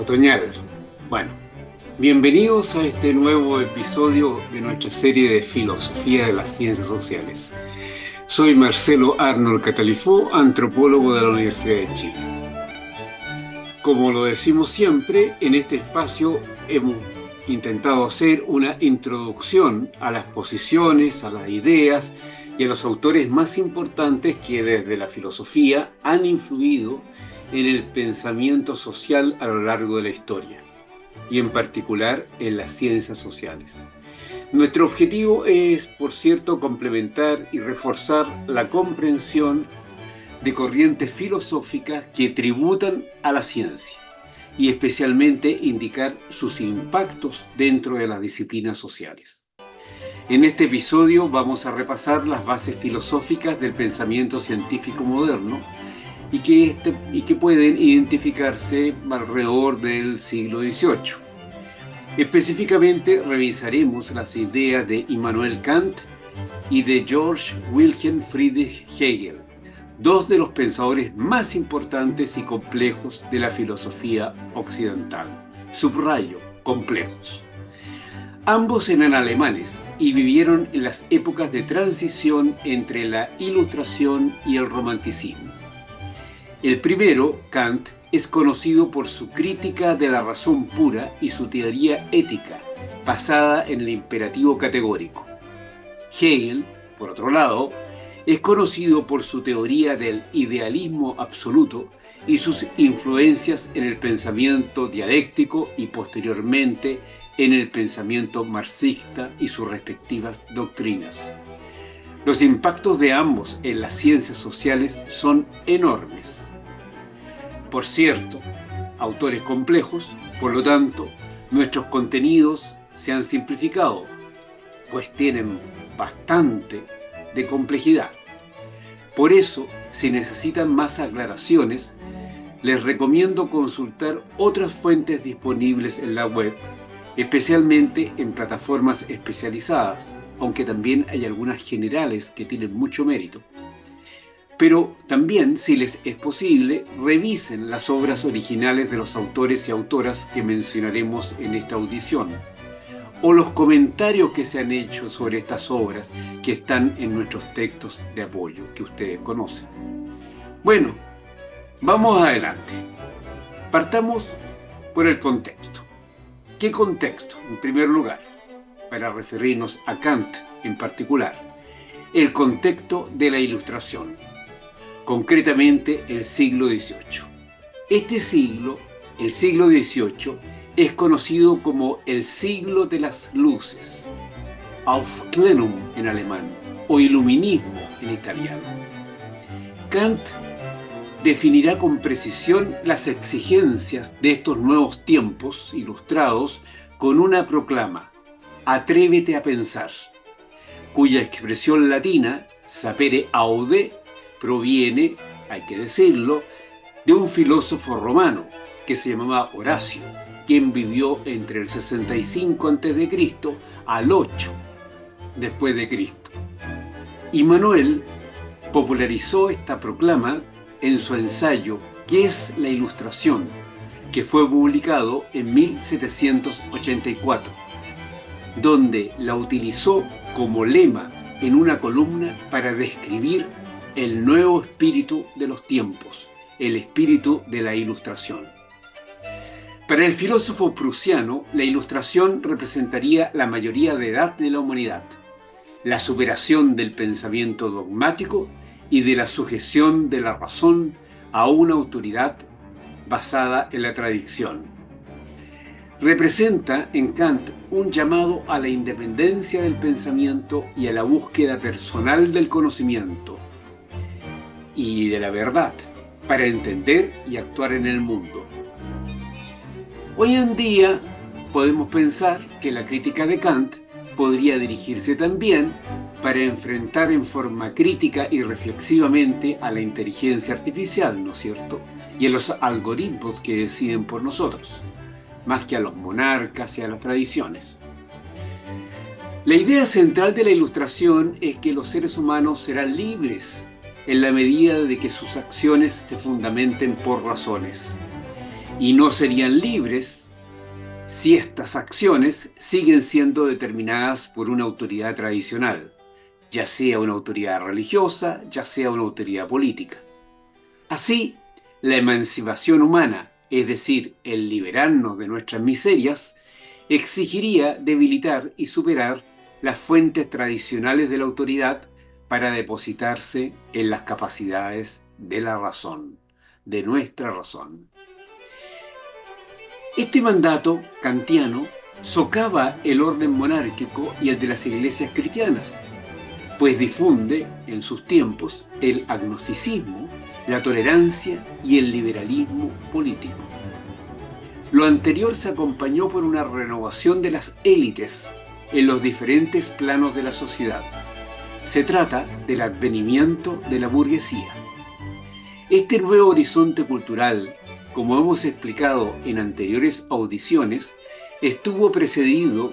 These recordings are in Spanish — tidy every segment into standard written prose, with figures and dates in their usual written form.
Otoñal. Bueno, bienvenidos a este nuevo episodio de nuestra serie de Filosofía de las Ciencias Sociales. Soy Marcelo Arnold Catalifó, antropólogo de la Universidad de Chile. Como lo decimos siempre, en este espacio hemos intentado hacer una introducción a las posiciones, a las ideas y a los autores más importantes que desde la filosofía han influido en el pensamiento social a lo largo de la historia, y en particular en las ciencias sociales. Nuestro objetivo es, por cierto, complementar y reforzar la comprensión de corrientes filosóficas que tributan a la ciencia, y especialmente indicar sus impactos dentro de las disciplinas sociales. En este episodio vamos a repasar las bases filosóficas del pensamiento científico moderno y que pueden identificarse alrededor del siglo XVIII. Específicamente revisaremos las ideas de Immanuel Kant y de Georg Wilhelm Friedrich Hegel, dos de los pensadores más importantes y complejos de la filosofía occidental. Subrayo, complejos. Ambos eran alemanes y vivieron en las épocas de transición entre la Ilustración y el Romanticismo. El primero, Kant, es conocido por su crítica de la razón pura y su teoría ética, basada en el imperativo categórico. Hegel, por otro lado, es conocido por su teoría del idealismo absoluto y sus influencias en el pensamiento dialéctico y posteriormente en el pensamiento marxista y sus respectivas doctrinas. Los impactos de ambos en las ciencias sociales son enormes. Por cierto, autores complejos, por lo tanto, nuestros contenidos se han simplificado, pues tienen bastante de complejidad. Por eso, si necesitan más aclaraciones, les recomiendo consultar otras fuentes disponibles en la web, especialmente en plataformas especializadas, aunque también hay algunas generales que tienen mucho mérito. Pero también, si les es posible, revisen las obras originales de los autores y autoras que mencionaremos en esta audición, o los comentarios que se han hecho sobre estas obras que están en nuestros textos de apoyo que ustedes conocen. Bueno, vamos adelante. Partamos por el contexto. ¿Qué contexto? En primer lugar, para referirnos a Kant en particular, el contexto de la Ilustración, concretamente el siglo XVIII. Este siglo, el siglo XVIII, es conocido como el siglo de las luces, Aufklärung en alemán, o iluminismo en italiano. Kant definirá con precisión las exigencias de estos nuevos tiempos ilustrados con una proclama: atrévete a pensar, cuya expresión latina, sapere aude, proviene, hay que decirlo, de un filósofo romano que se llamaba Horacio, quien vivió entre el 65 a.C. al 8 después de Cristo. Immanuel popularizó esta proclama en su ensayo ¿Qué es la Ilustración?, que fue publicado en 1784, donde la utilizó como lema en una columna para describir el nuevo espíritu de los tiempos, el espíritu de la Ilustración. Para el filósofo prusiano, la Ilustración representaría la mayoría de edad de la humanidad, la superación del pensamiento dogmático y de la sujeción de la razón a una autoridad basada en la tradición. Representa en Kant un llamado a la independencia del pensamiento y a la búsqueda personal del conocimiento y de la verdad para entender y actuar en el mundo. Hoy en día podemos pensar que la crítica de Kant podría dirigirse también para enfrentar en forma crítica y reflexivamente a la inteligencia artificial, ¿no es cierto?, y a los algoritmos que deciden por nosotros, más que a los monarcas y a las tradiciones. La idea central de la Ilustración es que los seres humanos serán libres en la medida de que sus acciones se fundamenten por razones. y no serían libres si estas acciones siguen siendo determinadas por una autoridad tradicional, ya sea una autoridad religiosa, ya sea una autoridad política. Así, la emancipación humana, es decir, el liberarnos de nuestras miserias, exigiría debilitar y superar las fuentes tradicionales de la autoridad para depositarse en las capacidades de la razón, de nuestra razón. Este mandato kantiano socava el orden monárquico y el de las iglesias cristianas, pues difunde en sus tiempos el agnosticismo, la tolerancia y el liberalismo político. Lo anterior se acompañó por una renovación de las élites en los diferentes planos de la sociedad. Se trata del advenimiento de la burguesía. Este nuevo horizonte cultural, como hemos explicado en anteriores audiciones, estuvo precedido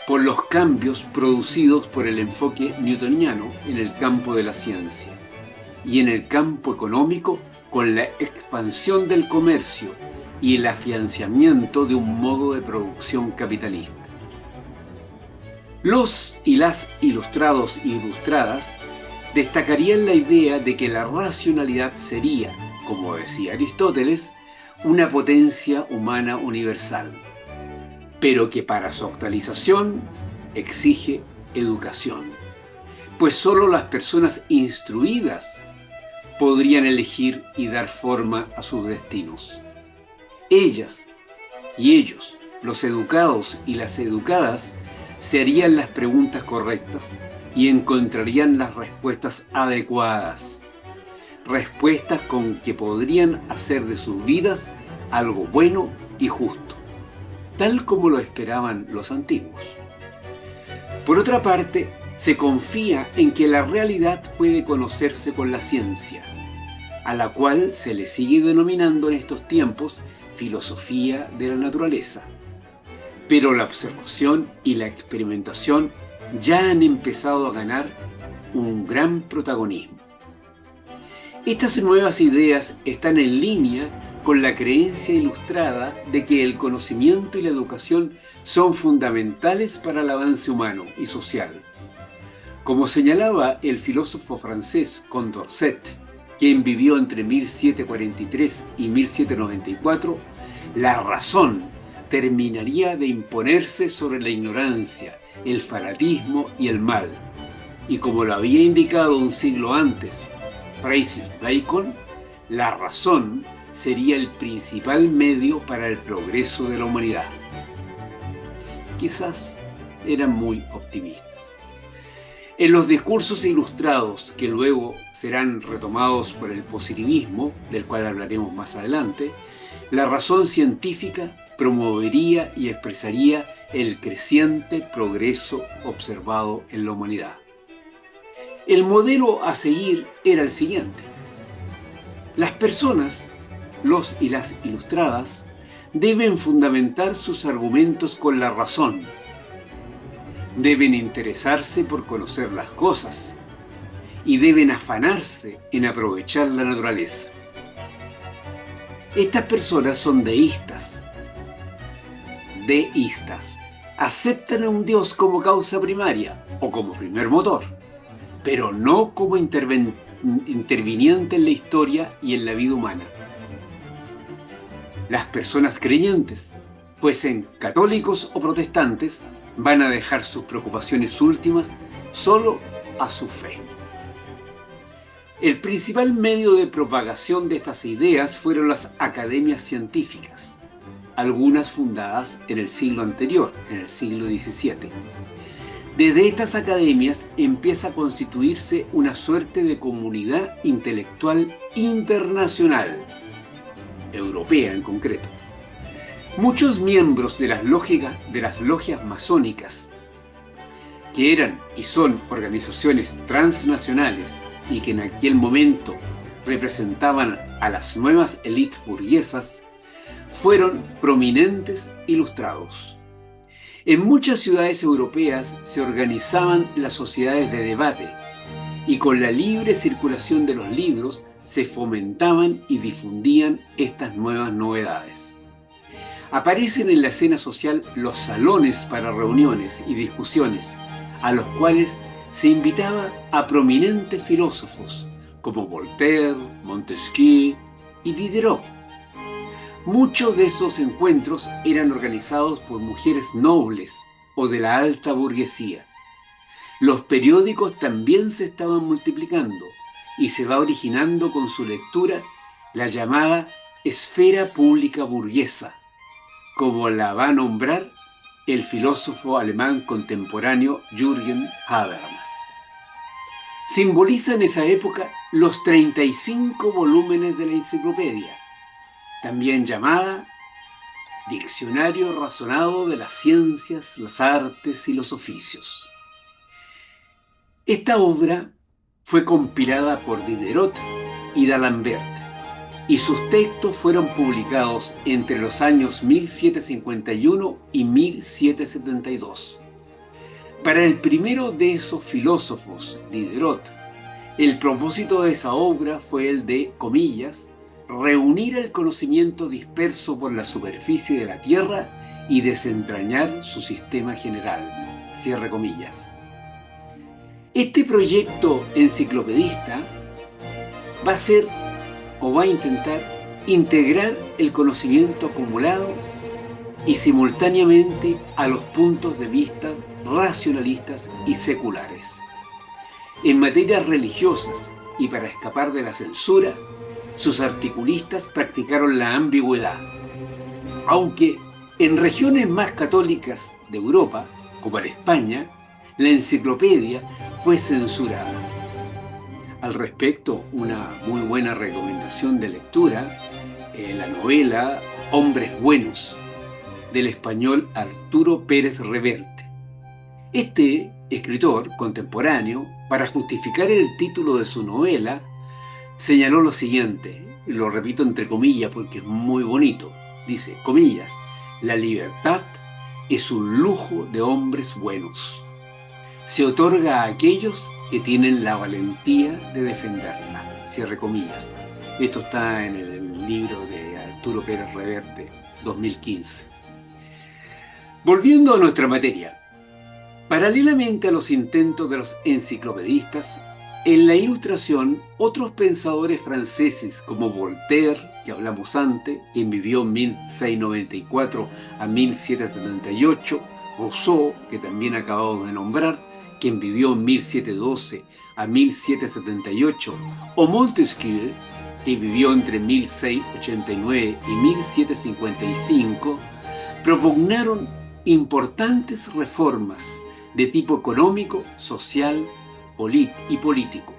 por los cambios producidos por el enfoque newtoniano en el campo de la ciencia y en el campo económico con la expansión del comercio y el afianzamiento de un modo de producción capitalista. Los y las ilustrados e ilustradas destacarían la idea de que la racionalidad sería, como decía Aristóteles, una potencia humana universal, pero que para su actualización exige educación, pues solo las personas instruidas podrían elegir y dar forma a sus destinos. Ellas y ellos, los educados y las educadas, se harían las preguntas correctas y encontrarían las respuestas adecuadas, respuestas con que podrían hacer de sus vidas algo bueno y justo, tal como lo esperaban los antiguos. Por otra parte, se confía en que la realidad puede conocerse con la ciencia, a la cual se le sigue denominando en estos tiempos filosofía de la naturaleza. Pero la observación y la experimentación ya han empezado a ganar un gran protagonismo. Estas nuevas ideas están en línea con la creencia ilustrada de que el conocimiento y la educación son fundamentales para el avance humano y social. Como señalaba el filósofo francés Condorcet, quien vivió entre 1743 y 1794, la razón terminaría de imponerse sobre la ignorancia, el fanatismo y el mal. Y como lo había indicado un siglo antes Francis Bacon, la razón sería el principal medio para el progreso de la humanidad. Quizás eran muy optimistas. En los discursos ilustrados, que luego serán retomados por el positivismo, del cual hablaremos más adelante, la razón científica promovería y expresaría el creciente progreso observado en la humanidad. El modelo a seguir era el siguiente. Las personas, los y las ilustradas, deben fundamentar sus argumentos con la razón. Deben interesarse por conocer las cosas y deben afanarse en aprovechar la naturaleza. Estas personas son deístas, aceptan a un Dios como causa primaria o como primer motor, pero no como interviniente en la historia y en la vida humana. Las personas creyentes, fuesen católicos o protestantes, van a dejar sus preocupaciones últimas solo a su fe. El principal medio de propagación de estas ideas fueron las academias científicas, algunas fundadas en el siglo anterior, en el siglo XVII. Desde estas academias empieza a constituirse una suerte de comunidad intelectual internacional, europea en concreto. Muchos miembros de las logias masónicas, que eran y son organizaciones transnacionales y que en aquel momento representaban a las nuevas élites burguesas, fueron prominentes ilustrados. En muchas ciudades europeas se organizaban las sociedades de debate y con la libre circulación de los libros se fomentaban y difundían estas nuevas novedades. Aparecen en la escena social los salones para reuniones y discusiones, a los cuales se invitaba a prominentes filósofos como Voltaire, Montesquieu y Diderot. Muchos de esos encuentros eran organizados por mujeres nobles o de la alta burguesía. Los periódicos también se estaban multiplicando y se va originando con su lectura la llamada esfera pública burguesa, como la va a nombrar el filósofo alemán contemporáneo Jürgen Habermas. Simbolizan esa época los 35 volúmenes de la enciclopedia, también llamada Diccionario Razonado de las Ciencias, las Artes y los Oficios. Esta obra fue compilada por Diderot y d'Alembert, y sus textos fueron publicados entre los años 1751 y 1772. Para el primero de esos filósofos, Diderot, el propósito de esa obra fue el de, comillas, reunir el conocimiento disperso por la superficie de la Tierra y desentrañar su sistema general, cierre comillas. Este proyecto enciclopedista va a ser o va a intentar integrar el conocimiento acumulado y simultáneamente a los puntos de vista racionalistas y seculares. En materias religiosas y para escapar de la censura, sus articulistas practicaron la ambigüedad, aunque en regiones más católicas de Europa, como en España, la enciclopedia fue censurada. Al respecto, una muy buena recomendación de lectura, la novela Hombres Buenos, del español Arturo Pérez Reverte. Este escritor contemporáneo, para justificar el título de su novela, señaló lo siguiente, y lo repito entre comillas porque es muy bonito, dice, comillas, la libertad es un lujo de hombres buenos. Se otorga a aquellos que tienen la valentía de defenderla, cierre comillas. Esto está en el libro de Arturo Pérez Reverte, 2015. Volviendo a nuestra materia, paralelamente a los intentos de los enciclopedistas, en la Ilustración, otros pensadores franceses como Voltaire, que hablamos antes, quien vivió 1694 a 1778, Rousseau, que también acabamos de nombrar, quien vivió 1712 a 1778, o Montesquieu, que vivió entre 1689 y 1755, propugnaron importantes reformas de tipo económico, social y político.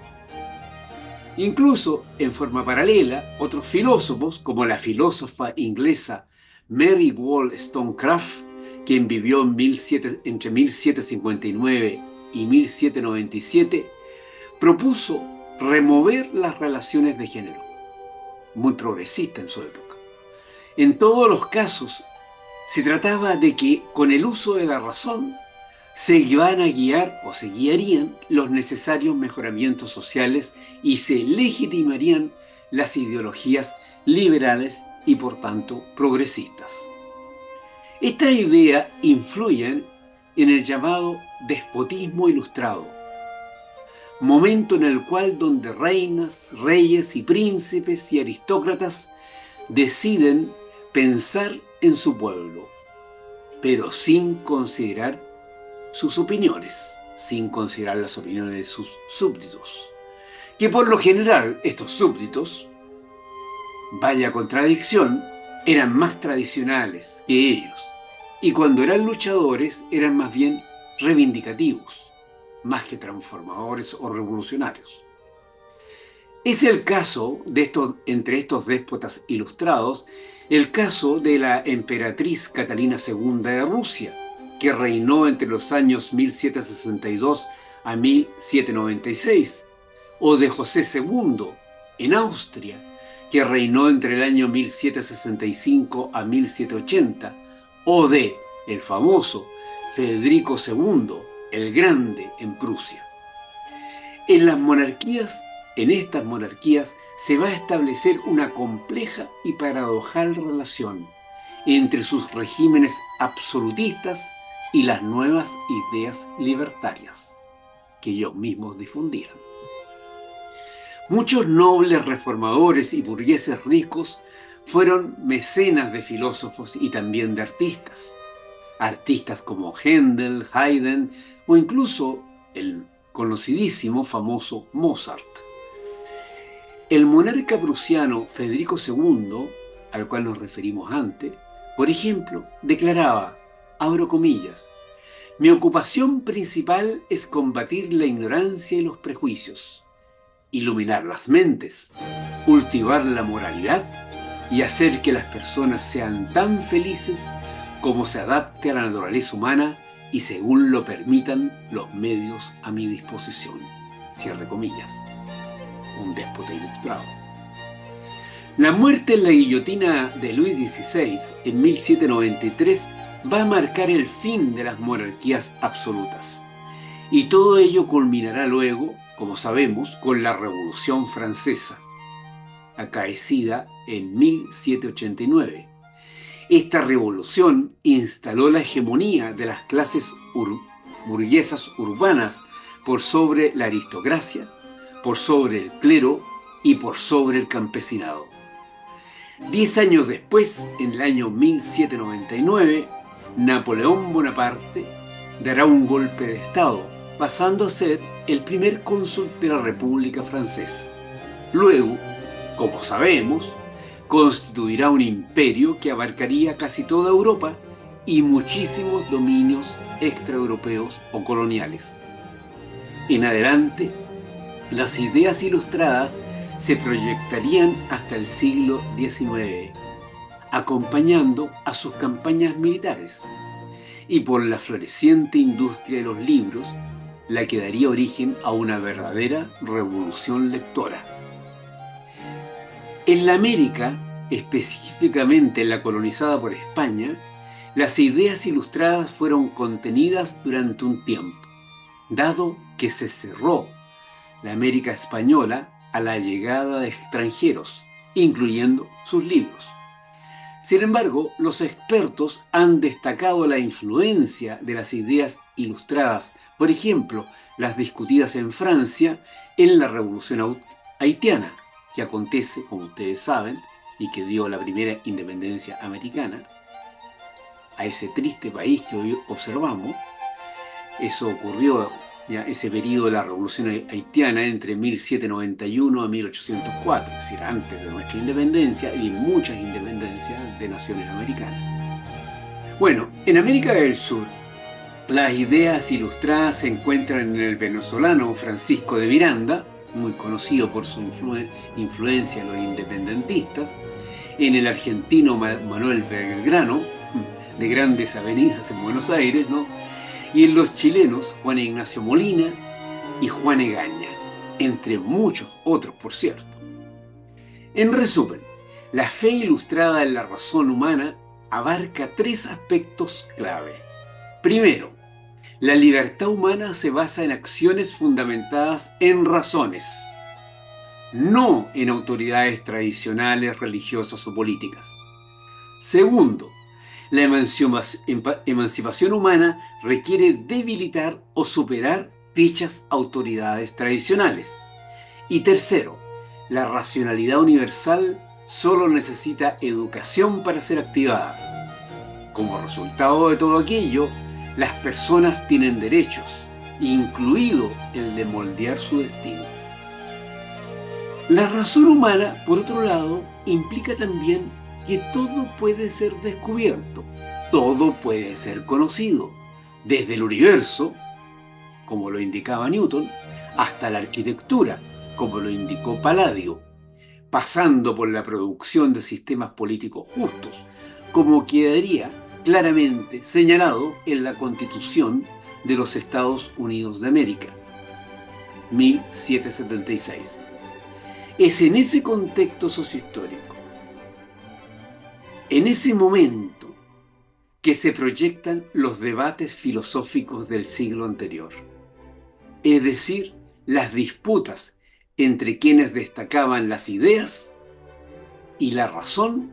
Incluso, en forma paralela, otros filósofos, como la filósofa inglesa Mary Wollstonecraft, quien vivió entre 1759 y 1797, propuso remover las relaciones de género, muy progresista en su época. En todos los casos, se trataba de que, con el uso de la razón, se iban a guiar o se guiarían los necesarios mejoramientos sociales y se legitimarían las ideologías liberales y por tanto progresistas. Estas ideas influyen en el llamado despotismo ilustrado, momento en el cual donde reinas, reyes y príncipes y aristócratas deciden pensar en su pueblo, pero sin considerar sus opiniones, sin considerar las opiniones de sus súbditos, que por lo general estos súbditos, vaya contradicción, eran más tradicionales que ellos, y cuando eran luchadores eran más bien reivindicativos, más que transformadores o revolucionarios. Es el caso de entre estos déspotas ilustrados, el caso de la emperatriz Catalina II de Rusia, que reinó entre los años 1762 a 1796, o de José II en Austria, que reinó entre el año 1765 a 1780, o de el famoso Federico II, el Grande, en Prusia. En estas monarquías se va a establecer una compleja y paradojal relación entre sus regímenes absolutistas y las nuevas ideas libertarias que ellos mismos difundían. Muchos nobles reformadores y burgueses ricos fueron mecenas de filósofos y también de artistas. Artistas como Händel, Haydn o incluso el conocidísimo famoso Mozart. El monarca prusiano Federico II, al cual nos referimos antes, por ejemplo, declaraba, abro comillas, mi ocupación principal es combatir la ignorancia y los prejuicios, iluminar las mentes, cultivar la moralidad y hacer que las personas sean tan felices como se adapte a la naturaleza humana y según lo permitan los medios a mi disposición. Cierre comillas. Un déspota ilustrado. La muerte en la guillotina de Luis XVI en 1793 va a marcar el fin de las monarquías absolutas. Y todo ello culminará luego, como sabemos, con la Revolución Francesa, acaecida en 1789. Esta revolución instaló la hegemonía de las clases burguesas urbanas por sobre la aristocracia, por sobre el clero y por sobre el campesinado. 10 años después, en el año 1799, Napoleón Bonaparte dará un golpe de Estado, pasando a ser el primer cónsul de la República Francesa. Luego, como sabemos, constituirá un imperio que abarcaría casi toda Europa y muchísimos dominios extraeuropeos o coloniales. En adelante, las ideas ilustradas se proyectarían hasta el siglo XIX, acompañando a sus campañas militares, y por la floreciente industria de los libros, la que daría origen a una verdadera revolución lectora. En la América, específicamente en la colonizada por España, las ideas ilustradas fueron contenidas durante un tiempo, dado que se cerró la América española a la llegada de extranjeros, incluyendo sus libros. Sin embargo, los expertos han destacado la influencia de las ideas ilustradas, por ejemplo, las discutidas en Francia en la Revolución Haitiana, que acontece, como ustedes saben, y que dio la primera independencia americana a ese triste país que hoy observamos. Eso ocurrió, ya, ese periodo de la Revolución Haitiana entre 1791 a 1804, es decir, antes de nuestra independencia y muchas independencias de naciones americanas. Bueno, en América del Sur, las ideas ilustradas se encuentran en el venezolano Francisco de Miranda, muy conocido por su influencia en los independentistas, en el argentino Manuel Belgrano, de Grandes Avenidas en Buenos Aires, ¿no? Y en los chilenos Juan Ignacio Molina y Juan Egaña, entre muchos otros, por cierto. En resumen, la fe ilustrada en la razón humana abarca 3 aspectos clave. Primero, la libertad humana se basa en acciones fundamentadas en razones, no en autoridades tradicionales, religiosas o políticas. Segundo, la emancipación humana requiere debilitar o superar dichas autoridades tradicionales. Y tercero, la racionalidad universal solo necesita educación para ser activada. Como resultado de todo aquello, las personas tienen derechos, incluido el de moldear su destino. La razón humana, por otro lado, implica también que todo puede ser descubierto, todo puede ser conocido, desde el universo, como lo indicaba Newton, hasta la arquitectura, como lo indicó Palladio, pasando por la producción de sistemas políticos justos, como quedaría claramente señalado en la Constitución de los Estados Unidos de América, 1776. Es en ese contexto sociohistórico, en ese momento, que se proyectan los debates filosóficos del siglo anterior, es decir, las disputas entre quienes destacaban las ideas y la razón,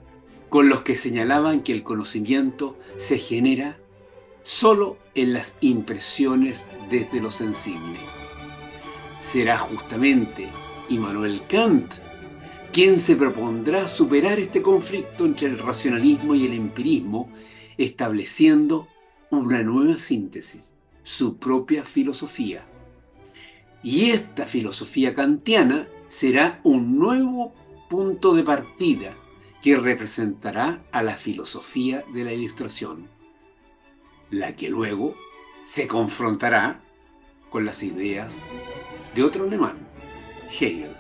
con los que señalaban que el conocimiento se genera solo en las impresiones desde lo sensible. Será justamente Immanuel Kant quien se propondrá superar este conflicto entre el racionalismo y el empirismo, estableciendo una nueva síntesis, su propia filosofía. Y esta filosofía kantiana será un nuevo punto de partida que representará a la filosofía de la Ilustración, la que luego se confrontará con las ideas de otro alemán, Hegel.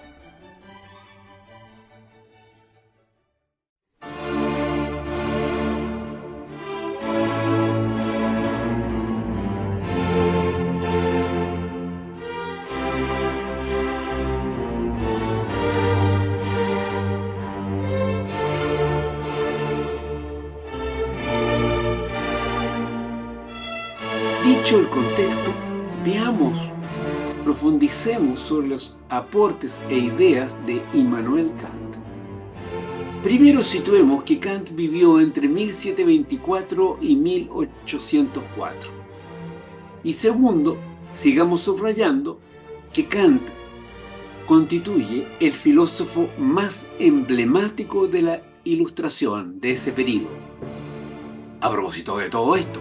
Dicho el contexto, profundicemos sobre los aportes e ideas de Immanuel Kant. Primero situemos que Kant vivió entre 1724 y 1804. Y segundo, sigamos subrayando que Kant constituye el filósofo más emblemático de la Ilustración de ese periodo. A propósito de todo esto,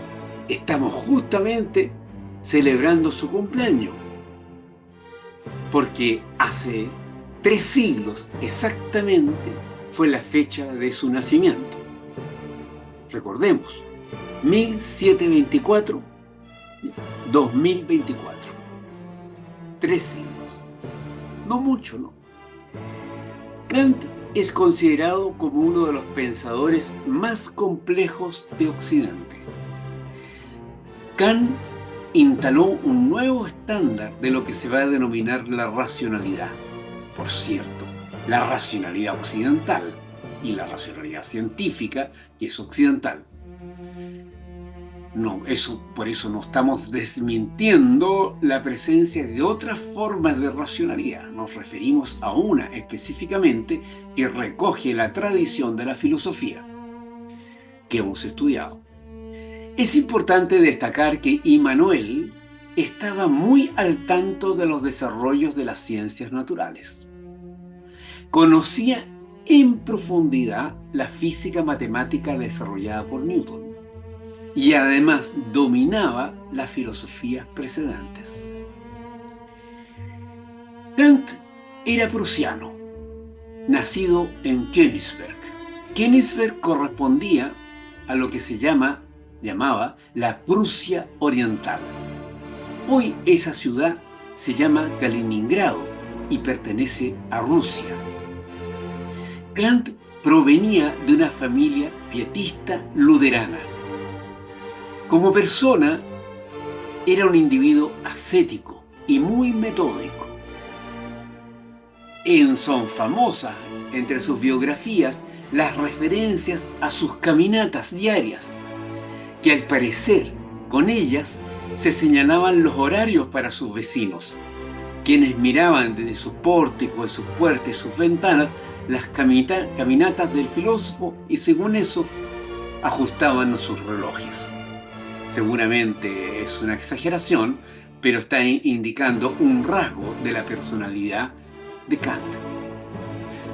estamos justamente celebrando su cumpleaños, porque hace 3 siglos exactamente fue la fecha de su nacimiento. Recordemos, 1724, 2024. 3 siglos. No mucho, ¿no? Kant es considerado como uno de los pensadores más complejos de Occidente. Kant instaló un nuevo estándar de lo que se va a denominar la racionalidad. Por cierto, la racionalidad occidental y la racionalidad científica, que es occidental. No, por eso no estamos desmintiendo la presencia de otras formas de racionalidad. Nos referimos a una específicamente que recoge la tradición de la filosofía que hemos estudiado. Es importante destacar que Immanuel estaba muy al tanto de los desarrollos de las ciencias naturales. Conocía en profundidad la física matemática desarrollada por Newton y además dominaba las filosofías precedentes. Kant era prusiano, nacido en Königsberg. Königsberg correspondía a lo que se llamaba la Prusia Oriental. Hoy esa ciudad se llama Kaliningrado y pertenece a Rusia. Kant provenía de una familia pietista luterana. Como persona, era un individuo ascético y muy metódico. Son famosas entre sus biografías las referencias a sus caminatas diarias, que al parecer con ellas se señalaban los horarios para sus vecinos, quienes miraban desde sus pórticos, sus puertas y sus ventanas las caminatas del filósofo y según eso ajustaban sus relojes. Seguramente es una exageración, pero está indicando un rasgo de la personalidad de Kant.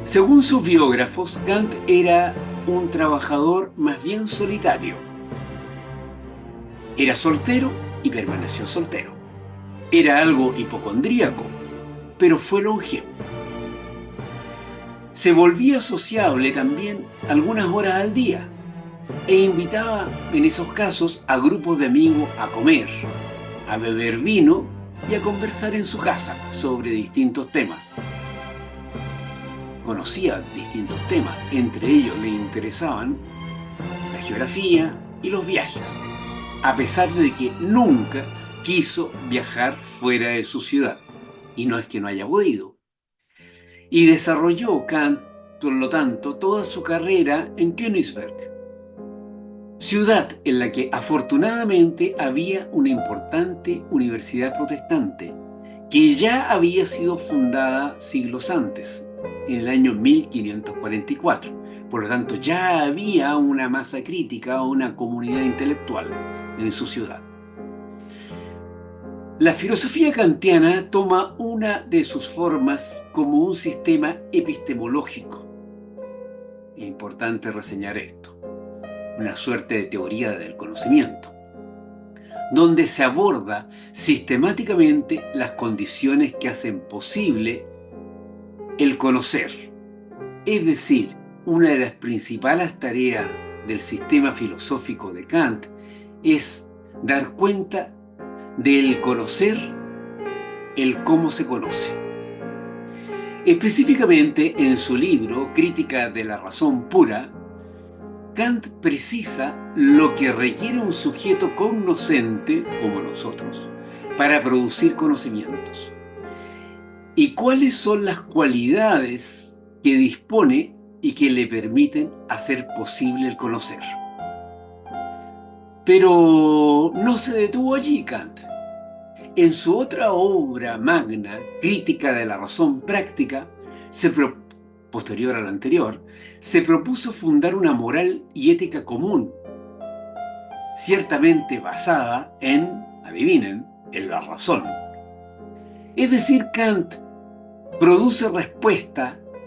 Según sus biógrafos, Kant era un trabajador más bien solitario. Era soltero y permaneció soltero. Era algo hipocondríaco, pero fue longevo. Se volvía sociable también algunas horas al día e invitaba en esos casos a grupos de amigos a comer, a beber vino y a conversar en su casa sobre distintos temas. Conocía distintos temas, entre ellos le interesaban la geografía y los viajes, a pesar de que nunca quiso viajar fuera de su ciudad, y no es que no haya podido. Y desarrolló Kant, por lo tanto, toda su carrera en Königsberg, ciudad en la que afortunadamente había una importante universidad protestante que ya había sido fundada siglos antes, en el año 1544. Por lo tanto, ya había una masa crítica o una comunidad intelectual en su ciudad. La filosofía kantiana toma una de sus formas como un sistema epistemológico. Es importante reseñar esto, una suerte de teoría del conocimiento, donde se aborda sistemáticamente las condiciones que hacen posible el conocer. Es decir, una de las principales tareas del sistema filosófico de Kant es dar cuenta del conocer, el cómo se conoce. Específicamente en su libro Crítica de la razón pura, Kant precisa lo que requiere un sujeto cognoscente, como nosotros, para producir conocimientos. Y cuáles son las cualidades que dispone y que le permiten hacer posible el conocer. Pero no se detuvo allí Kant. En su otra obra magna, Crítica de la razón práctica, posterior a la anterior, se propuso fundar una moral y ética común, ciertamente basada en, adivinen, en la razón. Es decir, Kant produce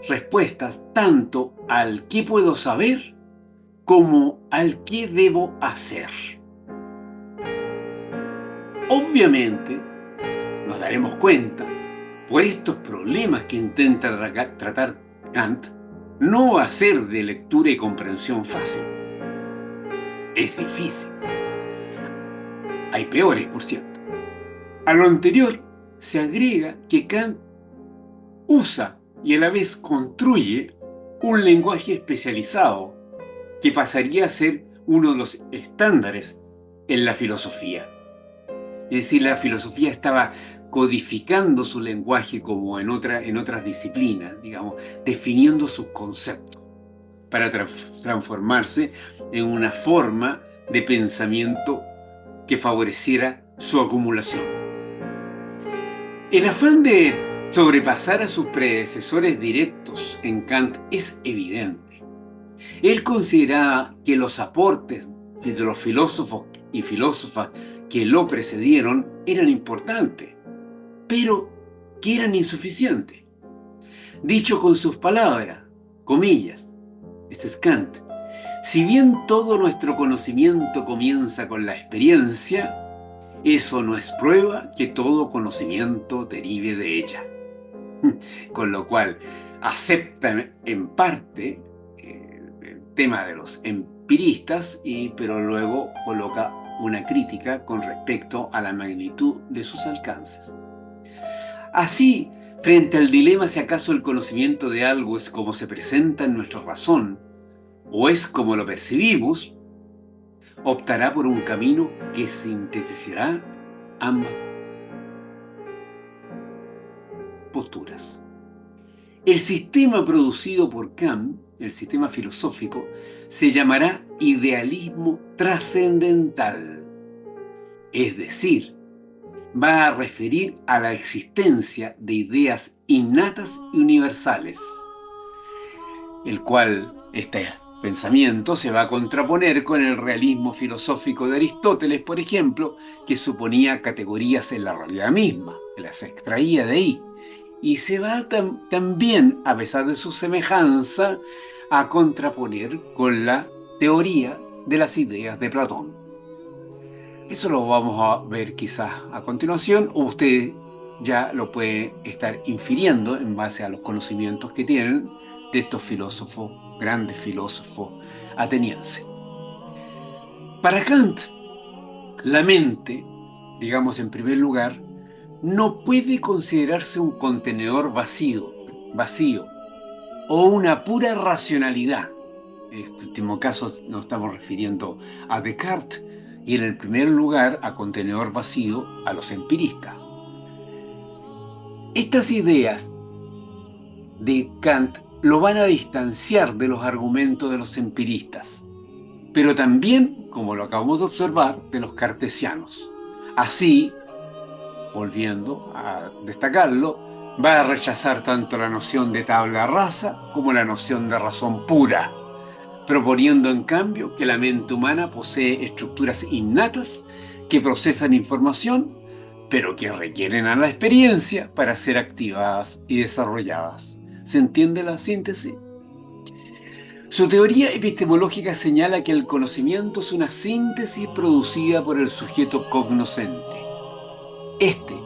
respuestas tanto al qué puedo saber como al qué debo hacer. Obviamente, nos daremos cuenta, por estos problemas que intenta tratar Kant, no va a ser de lectura y comprensión fácil. Es difícil. Hay peores, por cierto. A lo anterior se agrega que Kant usa y a la vez construye un lenguaje especializado que pasaría a ser uno de los estándares en la filosofía. Es decir, la filosofía estaba codificando su lenguaje como en otras disciplinas, digamos, definiendo sus conceptos para transformarse en una forma de pensamiento que favoreciera su acumulación. El afán de sobrepasar a sus predecesores directos en Kant es evidente. Él consideraba que los aportes de los filósofos y filósofas que lo precedieron eran importantes, pero que eran insuficientes. Dicho con sus palabras, comillas, este es Kant, si bien todo nuestro conocimiento comienza con la experiencia, eso no es prueba que todo conocimiento derive de ella. Con lo cual, aceptan en parte el tema de los empiristas, pero luego coloca una crítica con respecto a la magnitud de sus alcances. Así, frente al dilema si acaso el conocimiento de algo es como se presenta en nuestra razón o es como lo percibimos, optará por un camino que sintetizará ambas posturas. El sistema producido por Kant, el sistema filosófico, se llamará idealismo trascendental. Es decir, va a referir a la existencia de ideas innatas y universales, el cual este pensamiento se va a contraponer con el realismo filosófico de Aristóteles, por ejemplo, que suponía categorías en la realidad misma, que las extraía de ahí. Y se va también, a pesar de su semejanza, a contraponer con la teoría de las ideas de Platón. Eso lo vamos a ver quizás a continuación, o usted ya lo puede estar infiriendo en base a los conocimientos que tienen de estos filósofos, grandes filósofos atenienses. Para Kant, la mente, digamos en primer lugar, no puede considerarse un contenedor vacío, o una pura racionalidad. En este último caso nos estamos refiriendo a Descartes y en el primer lugar a contenedor vacío a los empiristas. Estas ideas de Kant lo van a distanciar de los argumentos de los empiristas, pero también, como lo acabamos de observar, de los cartesianos. Así, volviendo a destacarlo, va a rechazar tanto la noción de tabla rasa como la noción de razón pura, proponiendo en cambio que la mente humana posee estructuras innatas que procesan información, pero que requieren a la experiencia para ser activadas y desarrolladas. ¿Se entiende la síntesis? Su teoría epistemológica señala que el conocimiento es una síntesis producida por el sujeto cognoscente.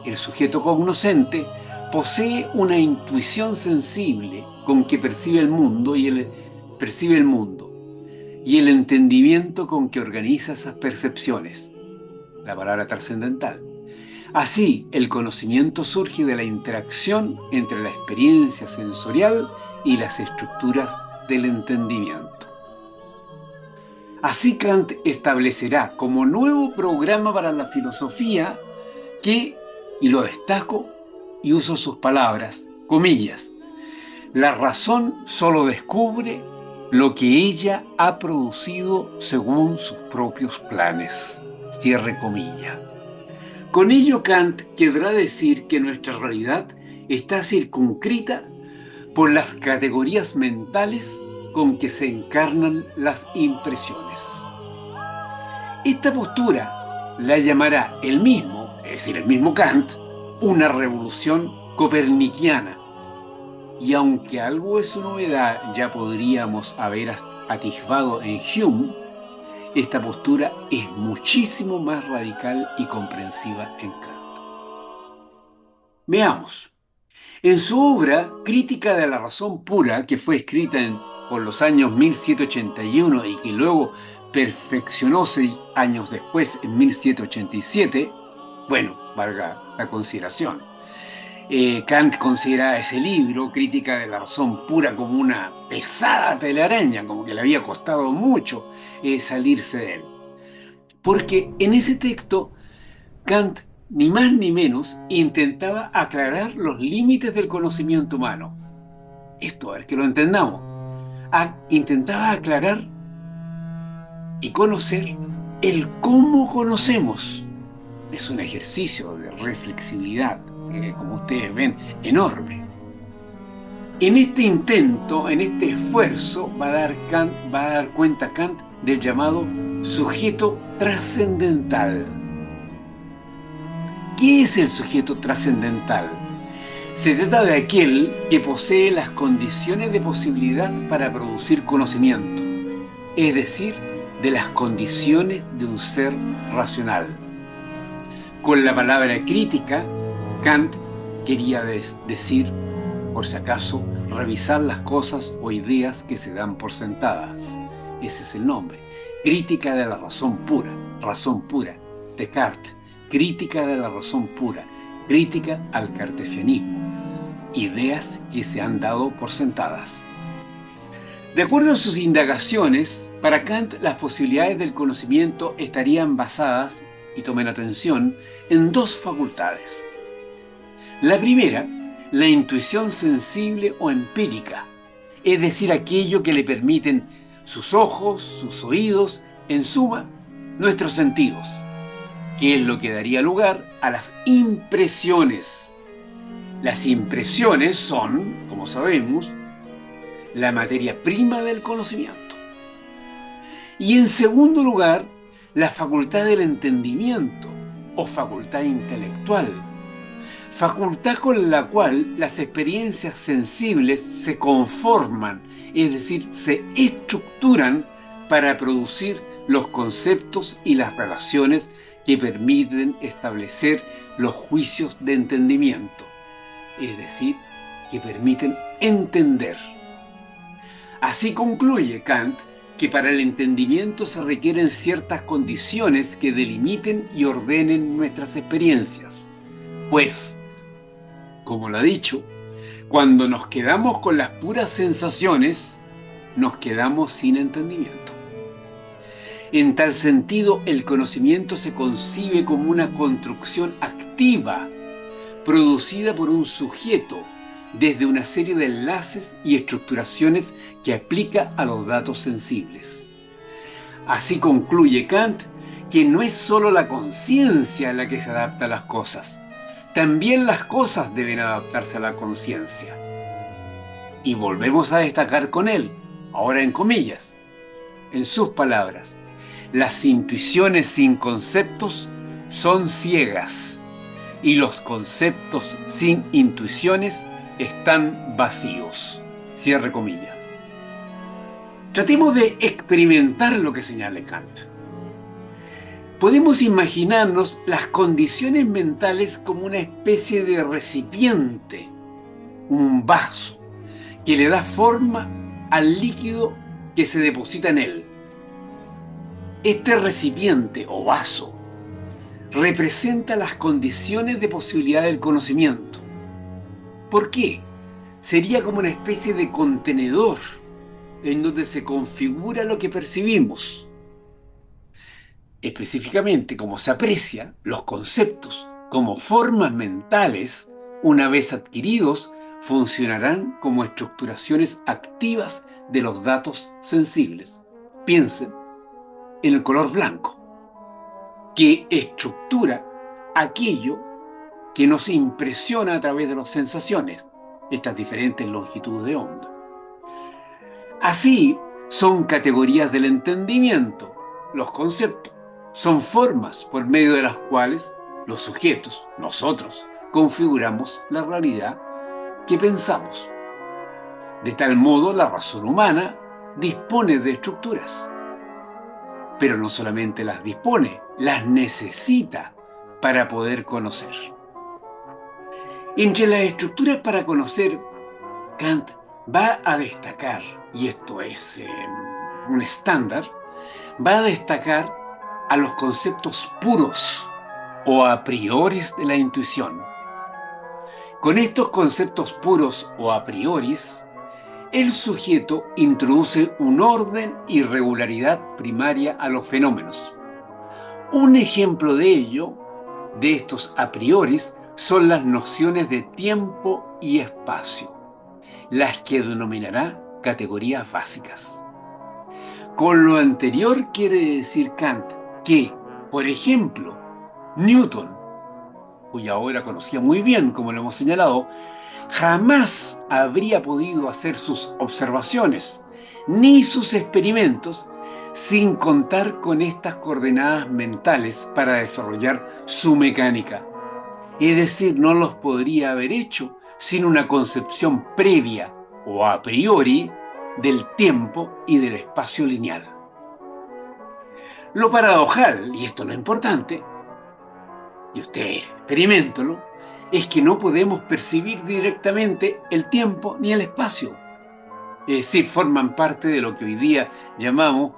El sujeto cognoscente, posee una intuición sensible con que percibe el mundo y el entendimiento con que organiza esas percepciones, la palabra trascendental. Así, el conocimiento surge de la interacción entre la experiencia sensorial y las estructuras del entendimiento. Así Kant establecerá como nuevo programa para la filosofía que, y lo destaco y uso sus palabras, comillas, la razón solo descubre lo que ella ha producido según sus propios planes. Cierre comilla. Con ello Kant querrá decir que nuestra realidad está circunscrita por las categorías mentales con que se encarnan las impresiones. Esta postura la llamará el mismo, es decir, el mismo Kant, una revolución copernicana. Y aunque algo de su novedad ya podríamos haber atisbado en Hume, esta postura es muchísimo más radical y comprensiva en Kant. Veamos. En su obra Crítica de la razón pura, que fue escrita por los años 1781 y que luego perfeccionó 6 años después, en 1787, bueno, valga la consideración, Kant considera ese libro, Crítica de la razón pura, como una pesada telaraña, como que le había costado mucho salirse de él. Porque en ese texto, Kant, ni más ni menos, intentaba aclarar los límites del conocimiento humano. Esto, a ver que lo entendamos. Intentaba aclarar y conocer el cómo conocemos. Es un ejercicio de reflexividad, como ustedes ven, enorme. En este intento, en este esfuerzo, va a dar cuenta Kant del llamado sujeto trascendental. ¿Qué es el sujeto trascendental? Se trata de aquel que posee las condiciones de posibilidad para producir conocimiento, es decir, de las condiciones de un ser racional. Con la palabra crítica, Kant quería decir, por si acaso, revisar las cosas o ideas que se dan por sentadas. Ese es el nombre. Crítica de la razón pura, Descartes. Crítica de la razón pura, crítica al cartesianismo. Ideas que se han dado por sentadas. De acuerdo a sus indagaciones, para Kant las posibilidades del conocimiento estarían basadas, y tomen atención, en 2 facultades. La primera, la intuición sensible o empírica, es decir, aquello que le permiten sus ojos, sus oídos, en suma, nuestros sentidos, que es lo que daría lugar a las impresiones. Las impresiones son, como sabemos, la materia prima del conocimiento. Y en segundo lugar, la facultad del entendimiento o facultad intelectual, facultad con la cual las experiencias sensibles se conforman, es decir, se estructuran para producir los conceptos y las relaciones que permiten establecer los juicios de entendimiento, es decir, que permiten entender. Así concluye Kant que para el entendimiento se requieren ciertas condiciones que delimiten y ordenen nuestras experiencias. Pues, como lo ha dicho, cuando nos quedamos con las puras sensaciones, nos quedamos sin entendimiento. En tal sentido, el conocimiento se concibe como una construcción activa, producida por un sujeto, desde una serie de enlaces y estructuraciones que aplica a los datos sensibles. Así concluye Kant que no es solo la conciencia la que se adapta a las cosas, también las cosas deben adaptarse a la conciencia. Y volvemos a destacar con él, ahora en comillas, en sus palabras: las intuiciones sin conceptos son ciegas y los conceptos sin intuiciones están vacíos. Cierre comillas. Tratemos de experimentar lo que señala Kant. Podemos imaginarnos las condiciones mentales como una especie de recipiente, un vaso, que le da forma al líquido que se deposita en él. Este recipiente o vaso representa las condiciones de posibilidad del conocimiento. ¿Por qué? Sería como una especie de contenedor en donde se configura lo que percibimos. Específicamente, como se aprecia, los conceptos como formas mentales, una vez adquiridos, funcionarán como estructuraciones activas de los datos sensibles. Piensen en el color blanco, que estructura aquello que nos impresiona a través de las sensaciones, estas diferentes longitudes de onda. Así, son categorías del entendimiento, los conceptos. Son formas por medio de las cuales los sujetos, nosotros, configuramos la realidad que pensamos. De tal modo, la razón humana dispone de estructuras. Pero no solamente las dispone, las necesita para poder conocer. Entre las estructuras para conocer, Kant va a destacar, y esto es un estándar, va a destacar a los conceptos puros o a priori de la intuición. Con estos conceptos puros o a priori, el sujeto introduce un orden y regularidad primaria a los fenómenos. Un ejemplo de ello, de estos a priori, son las nociones de tiempo y espacio, las que denominará categorías básicas. Con lo anterior quiere decir Kant que, por ejemplo, Newton, cuya obra conocía muy bien, como lo hemos señalado, jamás habría podido hacer sus observaciones ni sus experimentos sin contar con estas coordenadas mentales para desarrollar su mecánica. Es decir, no los podría haber hecho sin una concepción previa o a priori del tiempo y del espacio lineal. Lo paradojal, y esto no es importante, y usted experiméntelo, es que no podemos percibir directamente el tiempo ni el espacio. Es decir, forman parte de lo que hoy día llamamos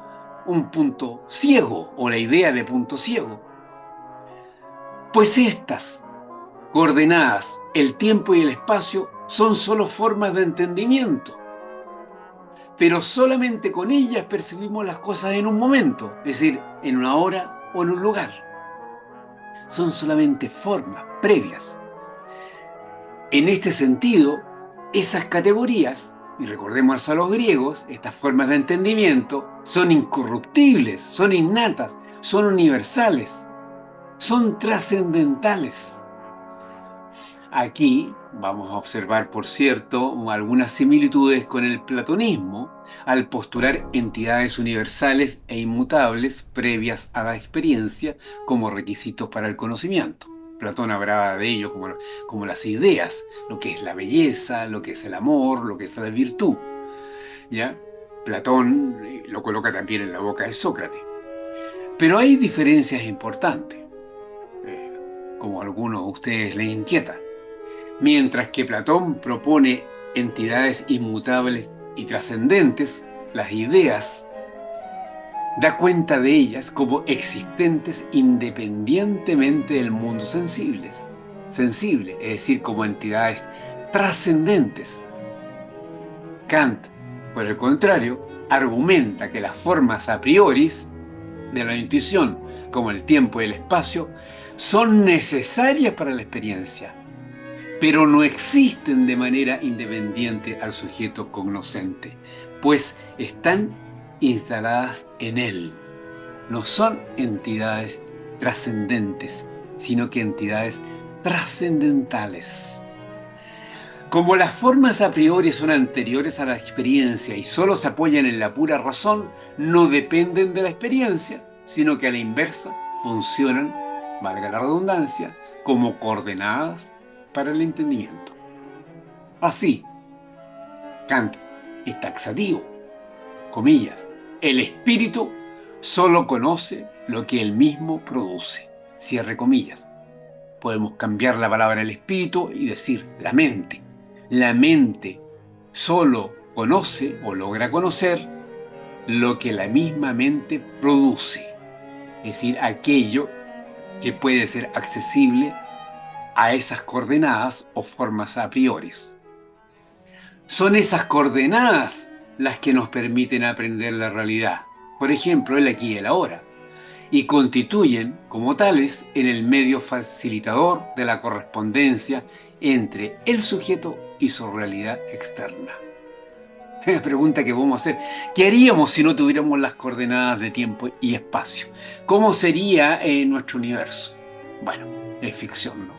un punto ciego o la idea de punto ciego. Pues estas coordenadas, el tiempo y el espacio, son solo formas de entendimiento. Pero solamente con ellas percibimos las cosas en un momento, es decir, en una hora o en un lugar. Son solamente formas previas. En este sentido, esas categorías, y recordemos a los griegos, estas formas de entendimiento, son incorruptibles, son innatas, son universales, son trascendentales. Aquí vamos a observar, por cierto, algunas similitudes con el platonismo al postular entidades universales e inmutables previas a la experiencia como requisitos para el conocimiento. Platón hablaba de ello como las ideas, lo que es la belleza, lo que es el amor, lo que es la virtud. ¿Ya? Platón lo coloca también en la boca de Sócrates. Pero hay diferencias importantes, como a algunos de ustedes les inquieta. Mientras que Platón propone entidades inmutables y trascendentes, las ideas, da cuenta de ellas como existentes independientemente del mundo sensible, es decir, como entidades trascendentes. Kant, por el contrario, argumenta que las formas a priori de la intuición, como el tiempo y el espacio, son necesarias para la experiencia, pero no existen de manera independiente al sujeto cognoscente, pues están instaladas en él. No son entidades trascendentes, sino que entidades trascendentales. Como las formas a priori son anteriores a la experiencia y solo se apoyan en la pura razón, no dependen de la experiencia, sino que a la inversa funcionan, valga la redundancia, como coordenadas para el entendimiento. Así, Kant es taxativo, comillas, el espíritu solo conoce lo que él mismo produce, cierre comillas. Podemos cambiar la palabra el espíritu y decir la mente. La mente solo conoce o logra conocer lo que la misma mente produce, es decir, aquello que puede ser accesible a esas coordenadas o formas a priori. Son esas coordenadas las que nos permiten aprender la realidad, por ejemplo, el aquí y el ahora, y constituyen, como tales, en el medio facilitador de la correspondencia entre el sujeto y su realidad externa. La pregunta que podemos hacer, ¿qué haríamos si no tuviéramos las coordenadas de tiempo y espacio? ¿Cómo sería nuestro universo? Bueno, es ficción, ¿no?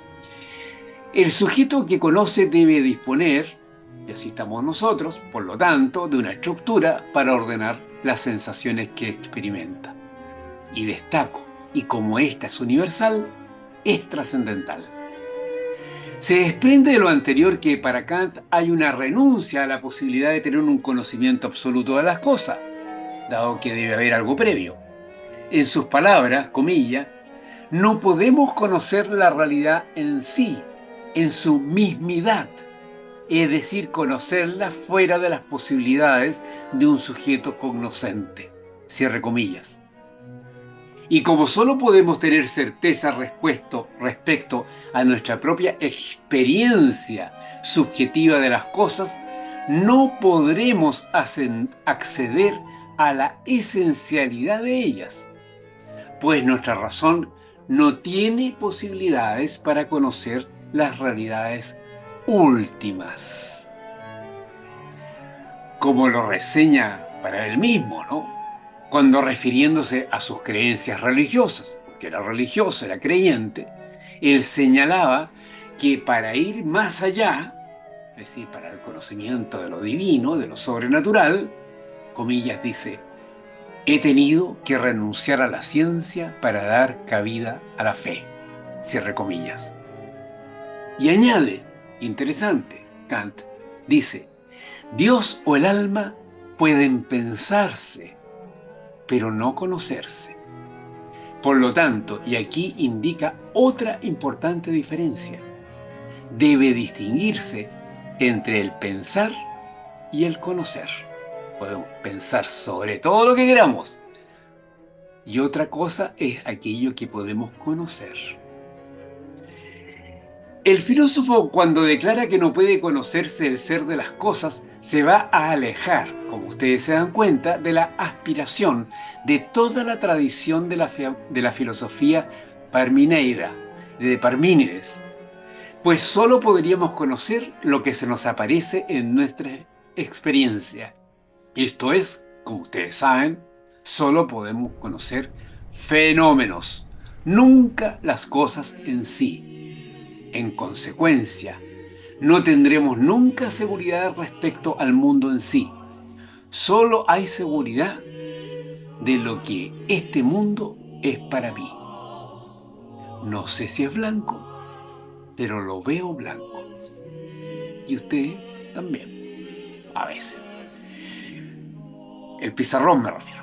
El sujeto que conoce debe disponer, y así estamos nosotros, por lo tanto, de una estructura para ordenar las sensaciones que experimenta. Y destaco, y como esta es universal, es trascendental. Se desprende de lo anterior que para Kant hay una renuncia a la posibilidad de tener un conocimiento absoluto de las cosas, dado que debe haber algo previo. En sus palabras, comillas, no podemos conocer la realidad en sí, en su mismidad, es decir, conocerla fuera de las posibilidades de un sujeto cognoscente, cierre comillas. Y como solo podemos tener certeza respecto a nuestra propia experiencia subjetiva de las cosas, no podremos acceder a la esencialidad de ellas, pues nuestra razón no tiene posibilidades para conocer las realidades últimas. Como lo reseña para él mismo, ¿no? Cuando refiriéndose a sus creencias religiosas, porque era religioso, era creyente, él señalaba que para ir más allá, es decir, para el conocimiento de lo divino, de lo sobrenatural, comillas, dice, he tenido que renunciar a la ciencia para dar cabida a la fe, cierre comillas. Y añade, interesante, Kant, dice, Dios o el alma pueden pensarse, pero no conocerse. Por lo tanto, y aquí indica otra importante diferencia, debe distinguirse entre el pensar y el conocer. Podemos pensar sobre todo lo que queramos, y otra cosa es aquello que podemos conocer. El filósofo, cuando declara que no puede conocerse el ser de las cosas, se va a alejar, como ustedes se dan cuenta, de la aspiración de toda la tradición de la filosofía parmineida, de Parmínides, pues solo podríamos conocer lo que se nos aparece en nuestra experiencia. Esto es, como ustedes saben, solo podemos conocer fenómenos, nunca las cosas en sí. En consecuencia, no tendremos nunca seguridad respecto al mundo en sí. Solo hay seguridad de lo que este mundo es para mí. No sé si es blanco, pero lo veo blanco. Y usted también, a veces. El pizarrón me refiero.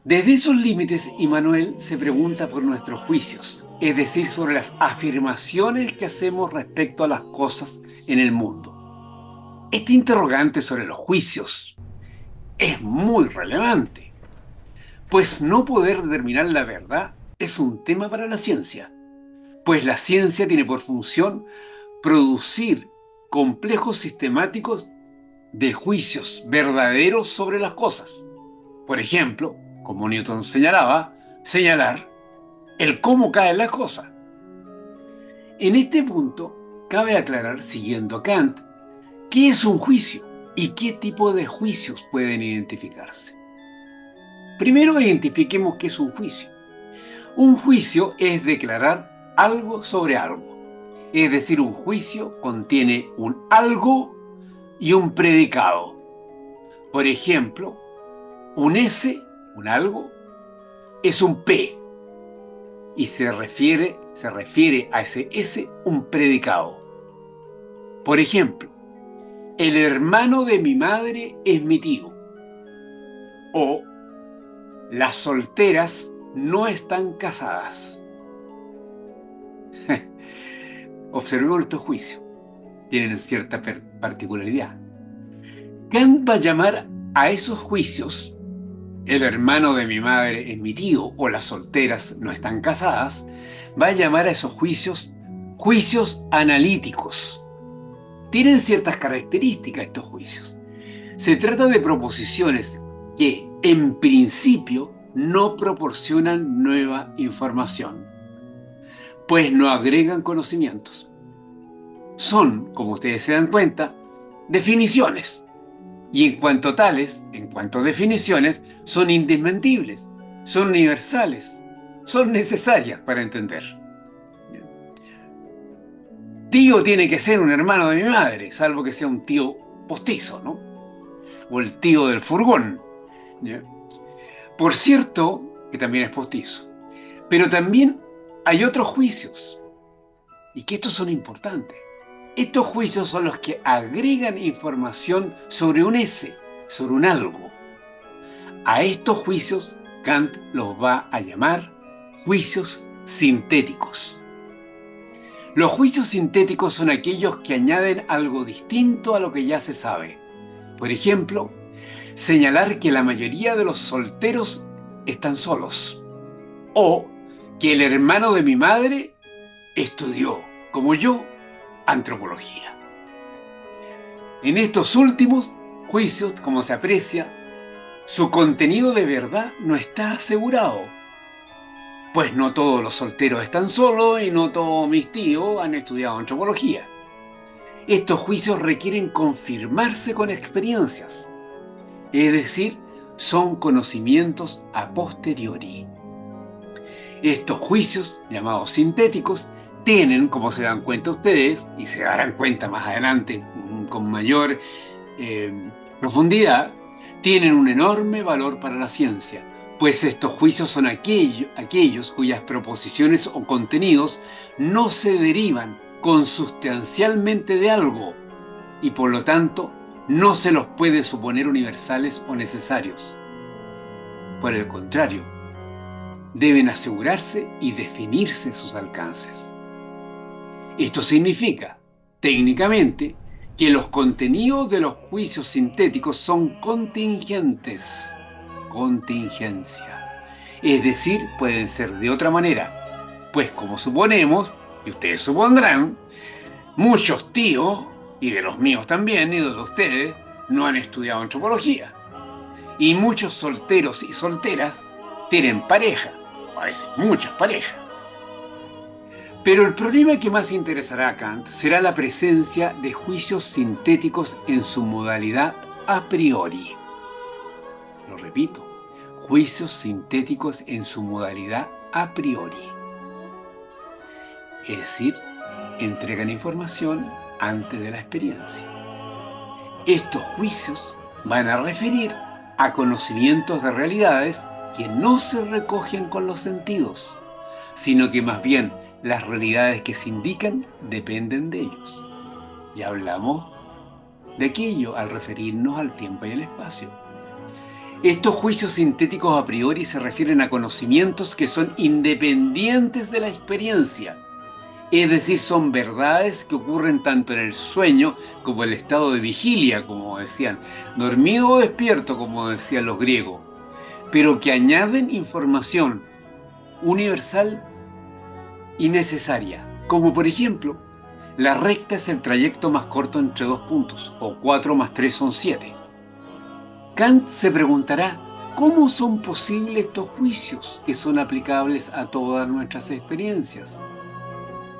Desde esos límites, Immanuel se pregunta por nuestros juicios, es decir, sobre las afirmaciones que hacemos respecto a las cosas en el mundo. Este interrogante sobre los juicios es muy relevante, pues no poder determinar la verdad es un tema para la ciencia, pues la ciencia tiene por función producir complejos sistemáticos de juicios verdaderos sobre las cosas. Por ejemplo, como Newton señalaba, señalar el cómo caen las cosas. En este punto, cabe aclarar, siguiendo a Kant, qué es un juicio y qué tipo de juicios pueden identificarse. Primero identifiquemos qué es un juicio. Un juicio es declarar algo sobre algo. Es decir, un juicio contiene un algo y un predicado. Por ejemplo, un S, un algo, es un P y se refiere a ese S un predicado. Por ejemplo, el hermano de mi madre es mi tío. O las solteras no están casadas. Observemos estos juicios. Tienen cierta particularidad. Kant va a llamar a esos juicios, el hermano de mi madre es mi tío o las solteras no están casadas, va a llamar a esos juicios juicios analíticos. Tienen ciertas características estos juicios. Se trata de proposiciones que, en principio, no proporcionan nueva información, pues no agregan conocimientos. Son, como ustedes se dan cuenta, definiciones. Y en cuanto tales, en cuanto a definiciones, son indesmentibles, son universales, son necesarias para entender. Tío tiene que ser un hermano de mi madre, salvo que sea un tío postizo, ¿no? O el tío del furgón. ¿Ya? Por cierto, que también es postizo. Pero también hay otros juicios, y que estos son importantes. Estos juicios son los que agregan información sobre un S, sobre un algo. A estos juicios Kant los va a llamar juicios sintéticos. Los juicios sintéticos son aquellos que añaden algo distinto a lo que ya se sabe. Por ejemplo, señalar que la mayoría de los solteros están solos. O que el hermano de mi madre estudió, como yo, antropología. En estos últimos juicios, como se aprecia, su contenido de verdad no está asegurado, pues no todos los solteros están solos y no todos mis tíos han estudiado antropología. Estos juicios requieren confirmarse con experiencias, es decir, son conocimientos a posteriori. Estos juicios, llamados sintéticos, tienen, como se dan cuenta ustedes, y se darán cuenta más adelante con mayor profundidad, tienen un enorme valor para la ciencia, pues estos juicios son aquellos cuyas proposiciones o contenidos no se derivan consustancialmente de algo, y por lo tanto no se los puede suponer universales o necesarios. Por el contrario, deben asegurarse y definirse sus alcances. Esto significa, técnicamente, que los contenidos de los juicios sintéticos son contingentes. Contingencia. Es decir, pueden ser de otra manera. Pues como suponemos, y ustedes supondrán, muchos tíos, y de los míos también, y de los de ustedes, no han estudiado antropología. Y muchos solteros y solteras tienen pareja, o a veces muchas parejas. Pero el problema que más interesará a Kant será la presencia de juicios sintéticos en su modalidad a priori. Lo repito, juicios sintéticos en su modalidad a priori. Es decir, entregan información antes de la experiencia. Estos juicios van a referir a conocimientos de realidades que no se recogen con los sentidos, sino que más bien las realidades que se indican dependen de ellos. Ya hablamos de aquello al referirnos al tiempo y al espacio. Estos juicios sintéticos a priori se refieren a conocimientos que son independientes de la experiencia, es decir, son verdades que ocurren tanto en el sueño como en el estado de vigilia, como decían, dormido o despierto, como decían los griegos, pero que añaden información universal y necesaria, como por ejemplo, la recta es el trayecto más corto entre dos puntos, o 4 más 3 son 7. Kant se preguntará, ¿cómo son posibles estos juicios que son aplicables a todas nuestras experiencias?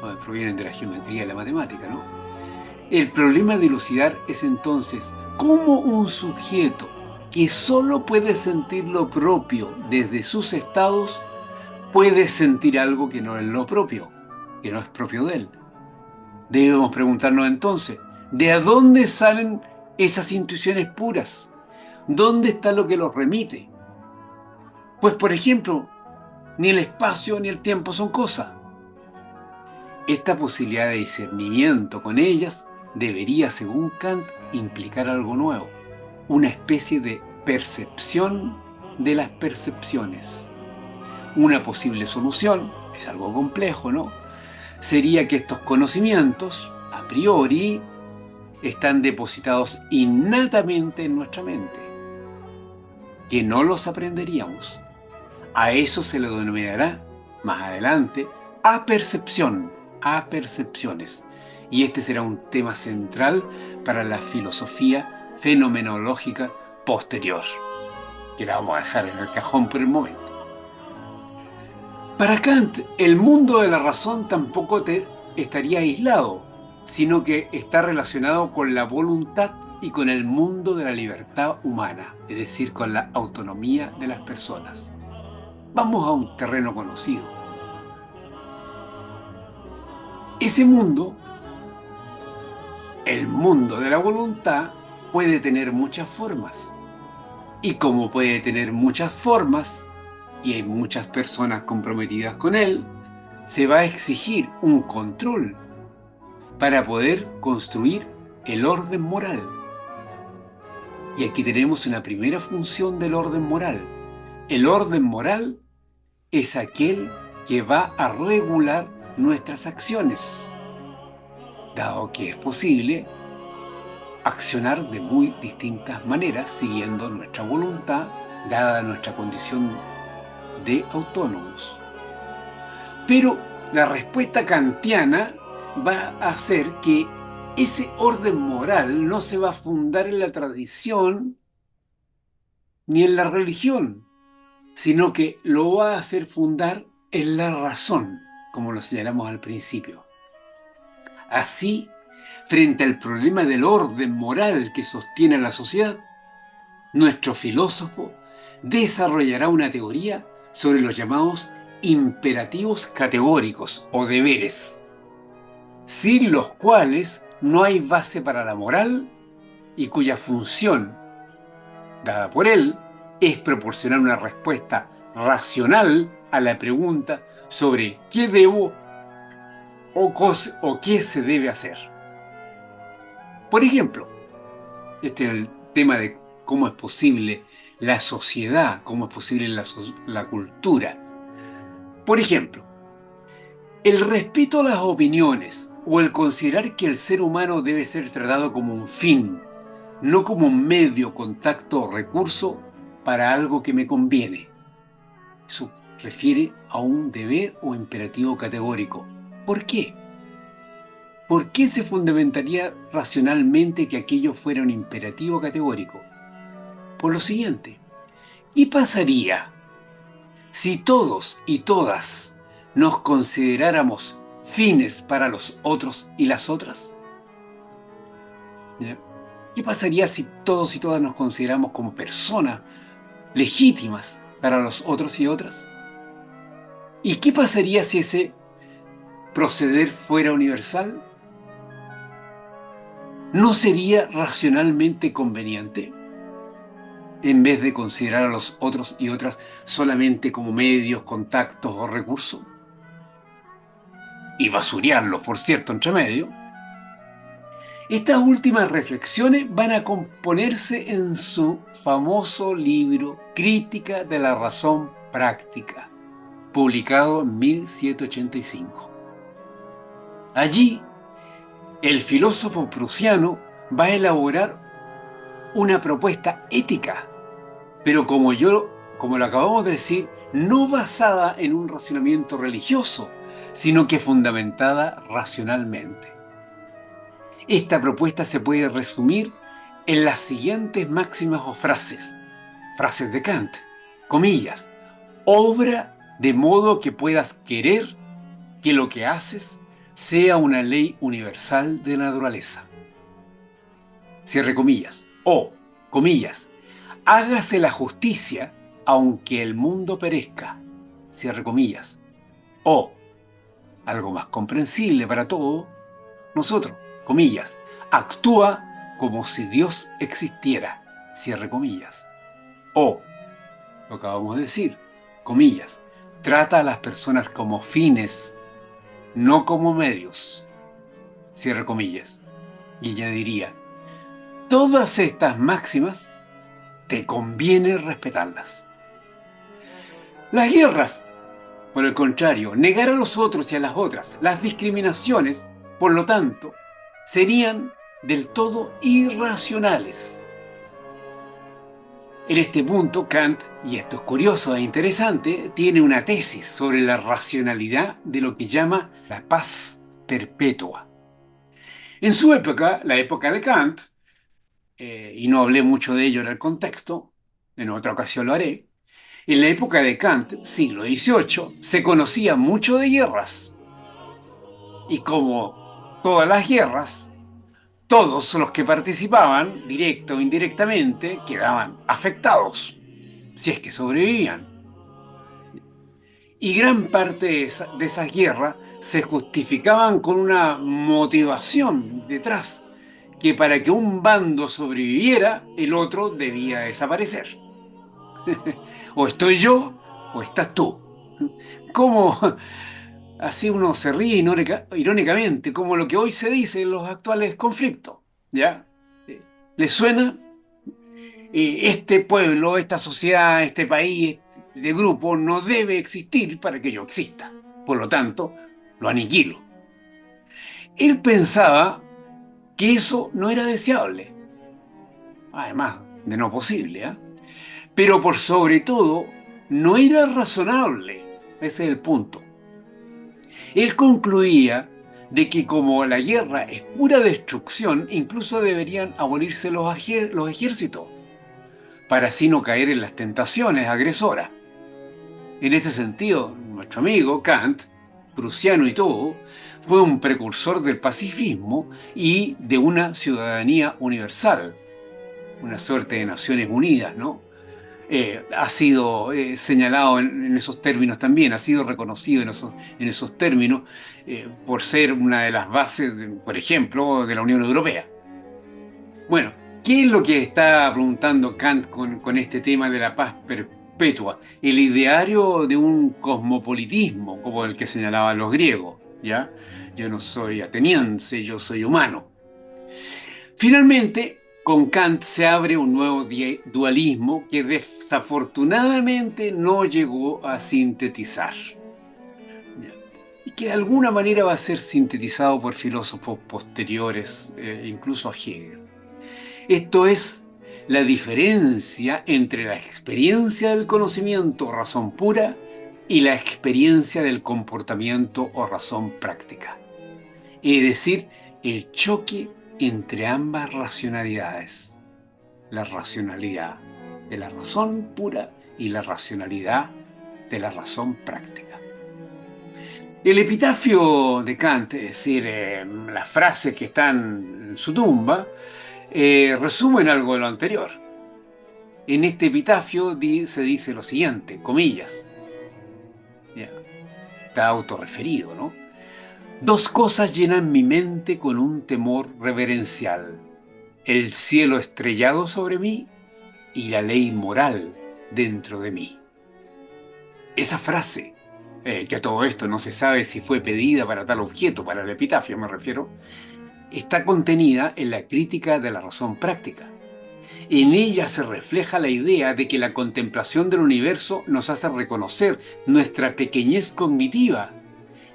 Bueno, provienen de la geometría y la matemática, ¿no? El problema a dilucidar es entonces, ¿cómo un sujeto que solo puede sentir lo propio desde sus estados puede sentir algo que no es lo propio, que no es propio de él? Debemos preguntarnos entonces, ¿de dónde salen esas intuiciones puras? ¿Dónde está lo que los remite? Pues, por ejemplo, ni el espacio ni el tiempo son cosas. Esta posibilidad de discernimiento con ellas debería, según Kant, implicar algo nuevo, una especie de percepción de las percepciones. Una posible solución, es algo complejo, ¿no? Sería que estos conocimientos, a priori, están depositados innatamente en nuestra mente, que no los aprenderíamos. A eso se le denominará, más adelante, apercepción, apercepciones. Y este será un tema central para la filosofía fenomenológica posterior, que la vamos a dejar en el cajón por el momento. Para Kant, el mundo de la razón tampoco estaría aislado, sino que está relacionado con la voluntad y con el mundo de la libertad humana, es decir, con la autonomía de las personas. Vamos a un terreno conocido. Ese mundo, el mundo de la voluntad, puede tener muchas formas. Y como puede tener muchas formas, y hay muchas personas comprometidas con él, se va a exigir un control para poder construir el orden moral. Y aquí tenemos una primera función del orden moral. El orden moral es aquel que va a regular nuestras acciones, dado que es posible accionar de muy distintas maneras siguiendo nuestra voluntad, dada nuestra condición de autónomos. Pero la respuesta kantiana va a hacer que ese orden moral no se va a fundar en la tradición ni en la religión, sino que lo va a hacer fundar en la razón, como lo señalamos al principio. Así, frente al problema del orden moral que sostiene a la sociedad, nuestro filósofo desarrollará una teoría sobre los llamados imperativos categóricos o deberes, sin los cuales no hay base para la moral y cuya función, dada por él, es proporcionar una respuesta racional a la pregunta sobre qué debo o qué se debe hacer. Por ejemplo, este es el tema de cómo es posible la sociedad, cómo es posible la cultura. Por ejemplo, el respeto a las opiniones o el considerar que el ser humano debe ser tratado como un fin, no como un medio, contacto o recurso para algo que me conviene. Eso refiere a un deber o imperativo categórico. ¿Por qué? ¿Por qué se fundamentaría racionalmente que aquello fuera un imperativo categórico? Por lo siguiente, ¿qué pasaría si todos y todas nos consideráramos fines para los otros y las otras? ¿Ya? ¿Qué pasaría si todos y todas nos consideramos como personas legítimas para los otros y otras? ¿Y qué pasaría si ese proceder fuera universal? ¿No sería racionalmente conveniente, en vez de considerar a los otros y otras solamente como medios, contactos o recursos? Y basurearlos, por cierto, entre medio. Estas últimas reflexiones van a componerse en su famoso libro Crítica de la Razón Práctica, publicado en 1785. Allí, el filósofo prusiano va a elaborar una propuesta ética, pero como lo acabamos de decir, no basada en un razonamiento religioso, sino que fundamentada racionalmente. Esta propuesta se puede resumir en las siguientes máximas o frases de Kant, comillas: obra de modo que puedas querer que lo que haces sea una ley universal de la naturaleza. Cierre comillas. O, comillas, hágase la justicia aunque el mundo perezca. Cierre comillas. O, algo más comprensible para todo, nosotros, comillas, actúa como si Dios existiera, cierre comillas. O, lo acabamos de decir, comillas, trata a las personas como fines, no como medios, cierre comillas. Y añadiría, todas estas máximas te conviene respetarlas. Las guerras, por el contrario, negar a los otros y a las otras, las discriminaciones, por lo tanto, serían del todo irracionales. En este punto, Kant, y esto es curioso e interesante, tiene una tesis sobre la racionalidad de lo que llama la paz perpetua. En su época, la época de Kant, y no hablé mucho de ello en el contexto, en otra ocasión lo haré, en la época de Kant, siglo XVIII, se conocía mucho de guerras. Y como todas las guerras, todos los que participaban, directa o indirectamente, quedaban afectados, si es que sobrevivían. Y gran parte de esas guerras se justificaban con una motivación detrás, que para que un bando sobreviviera, el otro debía desaparecer. O estoy yo o estás tú. Como así uno se ríe irónicamente, como lo que hoy se dice en los actuales conflictos. ¿Ya? ¿Les suena? Este pueblo, esta sociedad, este país, este grupo no debe existir para que yo exista. Por lo tanto, lo aniquilo. Él pensaba que eso no era deseable, además de no posible, ¿eh? Pero por sobre todo, no era razonable. Ese es el punto. Él concluía de que como la guerra es pura destrucción, incluso deberían abolirse los ejércitos, para así no caer en las tentaciones agresoras. En ese sentido, nuestro amigo Kant, prusiano y todo, fue un precursor del pacifismo y de una ciudadanía universal, una suerte de Naciones Unidas, ¿no? Ha sido señalado en esos términos también, ha sido reconocido en esos términos por ser una de las bases, por ejemplo, de la Unión Europea. Bueno, ¿qué es lo que está preguntando Kant con este tema de la paz perpetua? El ideario de un cosmopolitismo, como el que señalaban los griegos, ¿ya? Yo no soy ateniense, yo soy humano. Finalmente, con Kant se abre un nuevo dualismo que desafortunadamente no llegó a sintetizar. Y que de alguna manera va a ser sintetizado por filósofos posteriores, incluso a Hegel. Esto es la diferencia entre la experiencia del conocimiento o razón pura y la experiencia del comportamiento o razón práctica. Es decir, el choque entre ambas racionalidades. La racionalidad de la razón pura y la racionalidad de la razón práctica. El epitafio de Kant, es decir, las frases que están en su tumba, resumen algo de lo anterior. En este epitafio se dice lo siguiente, comillas. Ya, está autorreferido, ¿no? Dos cosas llenan mi mente con un temor reverencial: el cielo estrellado sobre mí y la ley moral dentro de mí. Esa frase, que a todo esto no se sabe si fue pedida para tal objeto, para el epitafio me refiero, está contenida en la crítica de la razón práctica. En ella se refleja la idea de que la contemplación del universo nos hace reconocer nuestra pequeñez cognitiva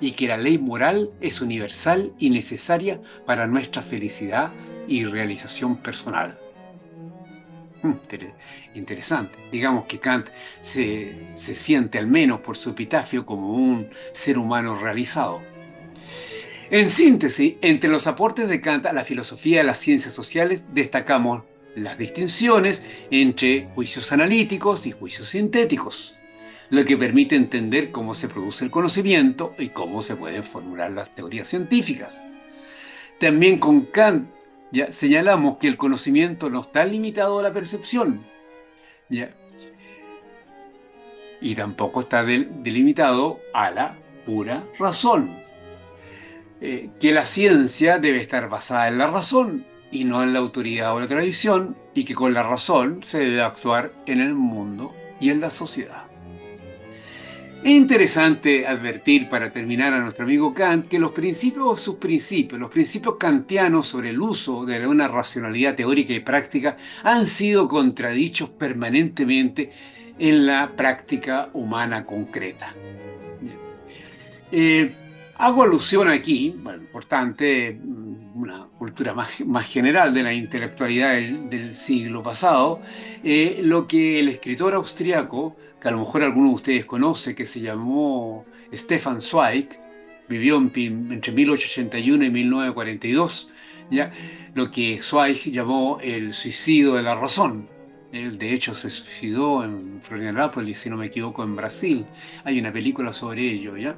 y que la ley moral es universal y necesaria para nuestra felicidad y realización personal. Interesante. Digamos que Kant se siente, al menos por su epitafio, como un ser humano realizado. En síntesis, entre los aportes de Kant a la filosofía de las ciencias sociales destacamos las distinciones entre juicios analíticos y juicios sintéticos, lo que permite entender cómo se produce el conocimiento y cómo se pueden formular las teorías científicas. También con Kant ya señalamos que el conocimiento no está limitado a la percepción, ¿ya? Y tampoco está delimitado a la pura razón. que la ciencia debe estar basada en la razón y no en la autoridad o la tradición, y que con la razón se debe actuar en el mundo y en la sociedad. Es interesante advertir, para terminar, a nuestro amigo Kant que los principios, sus principios, los principios kantianos sobre el uso de una racionalidad teórica y práctica han sido contradichos permanentemente en la práctica humana concreta. Eh, Hago alusión aquí, bueno, importante, una cultura más general de la intelectualidad del siglo pasado, lo que el escritor austriaco, que a lo mejor alguno de ustedes conoce, que se llamó Stefan Zweig, vivió entre 1881 y 1942, ¿ya? Lo que Zweig llamó el suicidio de la razón. Él, de hecho, se suicidó en Florianópolis, si no me equivoco, en Brasil. Hay una película sobre ello, ¿ya?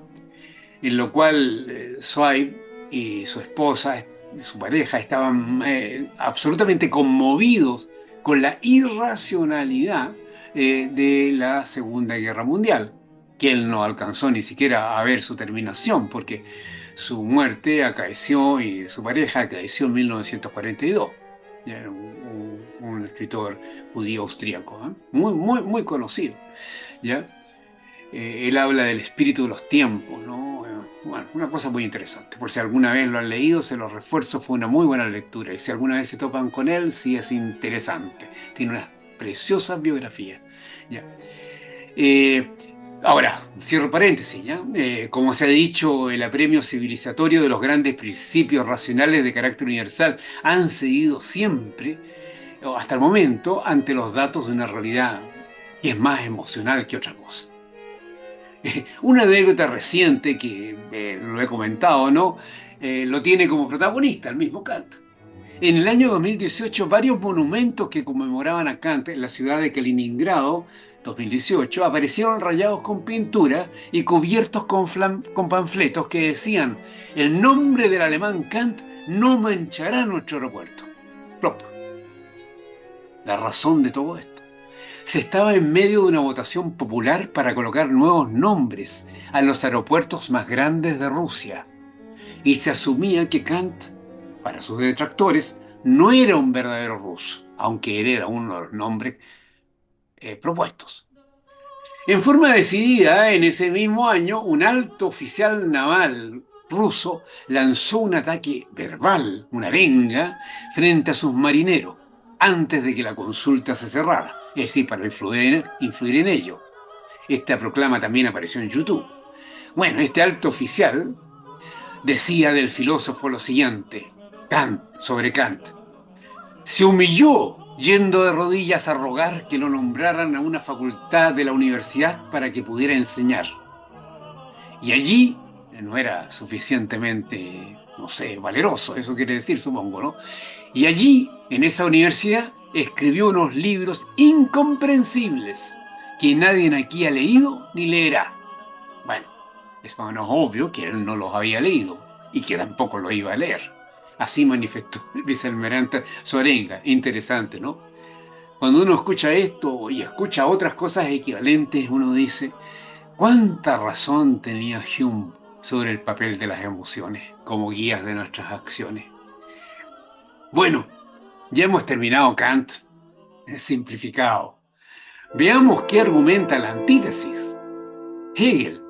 En lo cual Zweig y su esposa, su pareja, estaban absolutamente conmovidos con la irracionalidad de la Segunda Guerra Mundial, que él no alcanzó ni siquiera a ver su terminación, porque su muerte acaeció y su pareja acaeció en 1942. Ya era un escritor judío austríaco, ¿eh? Muy conocido, ¿ya? Él habla del espíritu de los tiempos, ¿no? Bueno, una cosa muy interesante. Por si alguna vez lo han leído, se los refuerzo, fue una muy buena lectura. Y si alguna vez se topan con él, sí es interesante. Tiene unas preciosas biografías. ¿Ya? Eh, Ahora, cierro paréntesis, ¿ya? Como se ha dicho, el apremio civilizatorio de los grandes principios racionales de carácter universal han seguido siempre, o hasta el momento, ante los datos de una realidad que es más emocional que otra cosa. Una anécdota reciente que lo he comentado, ¿no? Lo tiene como protagonista el mismo Kant. En el año 2018, varios monumentos que conmemoraban a Kant en la ciudad de Kaliningrado, 2018, aparecieron rayados con pintura y cubiertos con panfletos que decían: el nombre del alemán Kant no manchará nuestro aeropuerto. Plop. La razón de todo esto: se estaba en medio de una votación popular para colocar nuevos nombres a los aeropuertos más grandes de Rusia, y se asumía que Kant, para sus detractores, no era un verdadero ruso, aunque él era uno de los nombres propuestos. En forma decidida, en ese mismo año, un alto oficial naval ruso lanzó un ataque verbal, una arenga, frente a sus marineros, antes de que la consulta se cerrara, es decir, para influir en ello. Esta proclama también apareció en YouTube. Bueno, este alto oficial decía del filósofo lo siguiente, sobre Kant: se humilló yendo de rodillas a rogar que lo nombraran a una facultad de la universidad para que pudiera enseñar. Y allí no era suficientemente, no sé, valeroso, eso quiere decir, supongo, ¿no? Y allí, en esa universidad, escribió unos libros incomprensibles que nadie aquí ha leído ni leerá. Bueno, es más o menos obvio que él no los había leído y que tampoco los iba a leer. Así manifestó el vicealmirante Sorenga. Interesante, ¿no? Cuando uno escucha esto y escucha otras cosas equivalentes, uno dice: ¿cuánta razón tenía Hume sobre el papel de las emociones como guías de nuestras acciones? Bueno, ya hemos terminado Kant, simplificado. Veamos qué argumenta la antítesis, Hegel.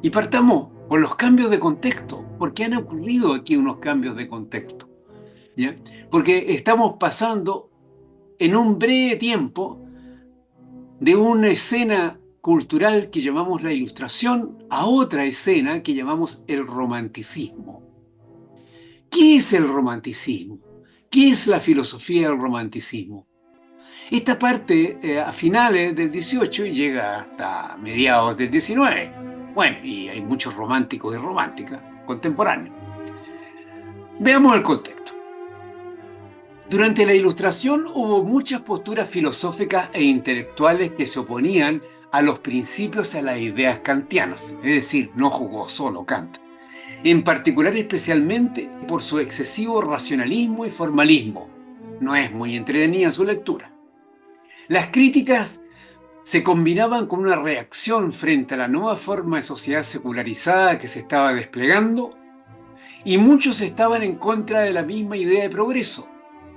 Y partamos por los cambios de contexto, porque han ocurrido aquí unos cambios de contexto, ¿ya? Porque estamos pasando en un breve tiempo de una escena cultural que llamamos la Ilustración a otra escena que llamamos el Romanticismo. ¿Qué es el Romanticismo? ¿Qué es la filosofía del Romanticismo? Esta parte a finales del 18 y llega hasta mediados del 19. Bueno, y hay muchos románticos y románticas contemporáneos. Veamos el contexto. Durante la Ilustración hubo muchas posturas filosóficas e intelectuales que se oponían a los principios y a las ideas kantianas, es decir, no jugó solo Kant, en particular especialmente por su excesivo racionalismo y formalismo. No es muy entretenida su lectura. Las críticas se combinaban con una reacción frente a la nueva forma de sociedad secularizada que se estaba desplegando, y muchos estaban en contra de la misma idea de progreso.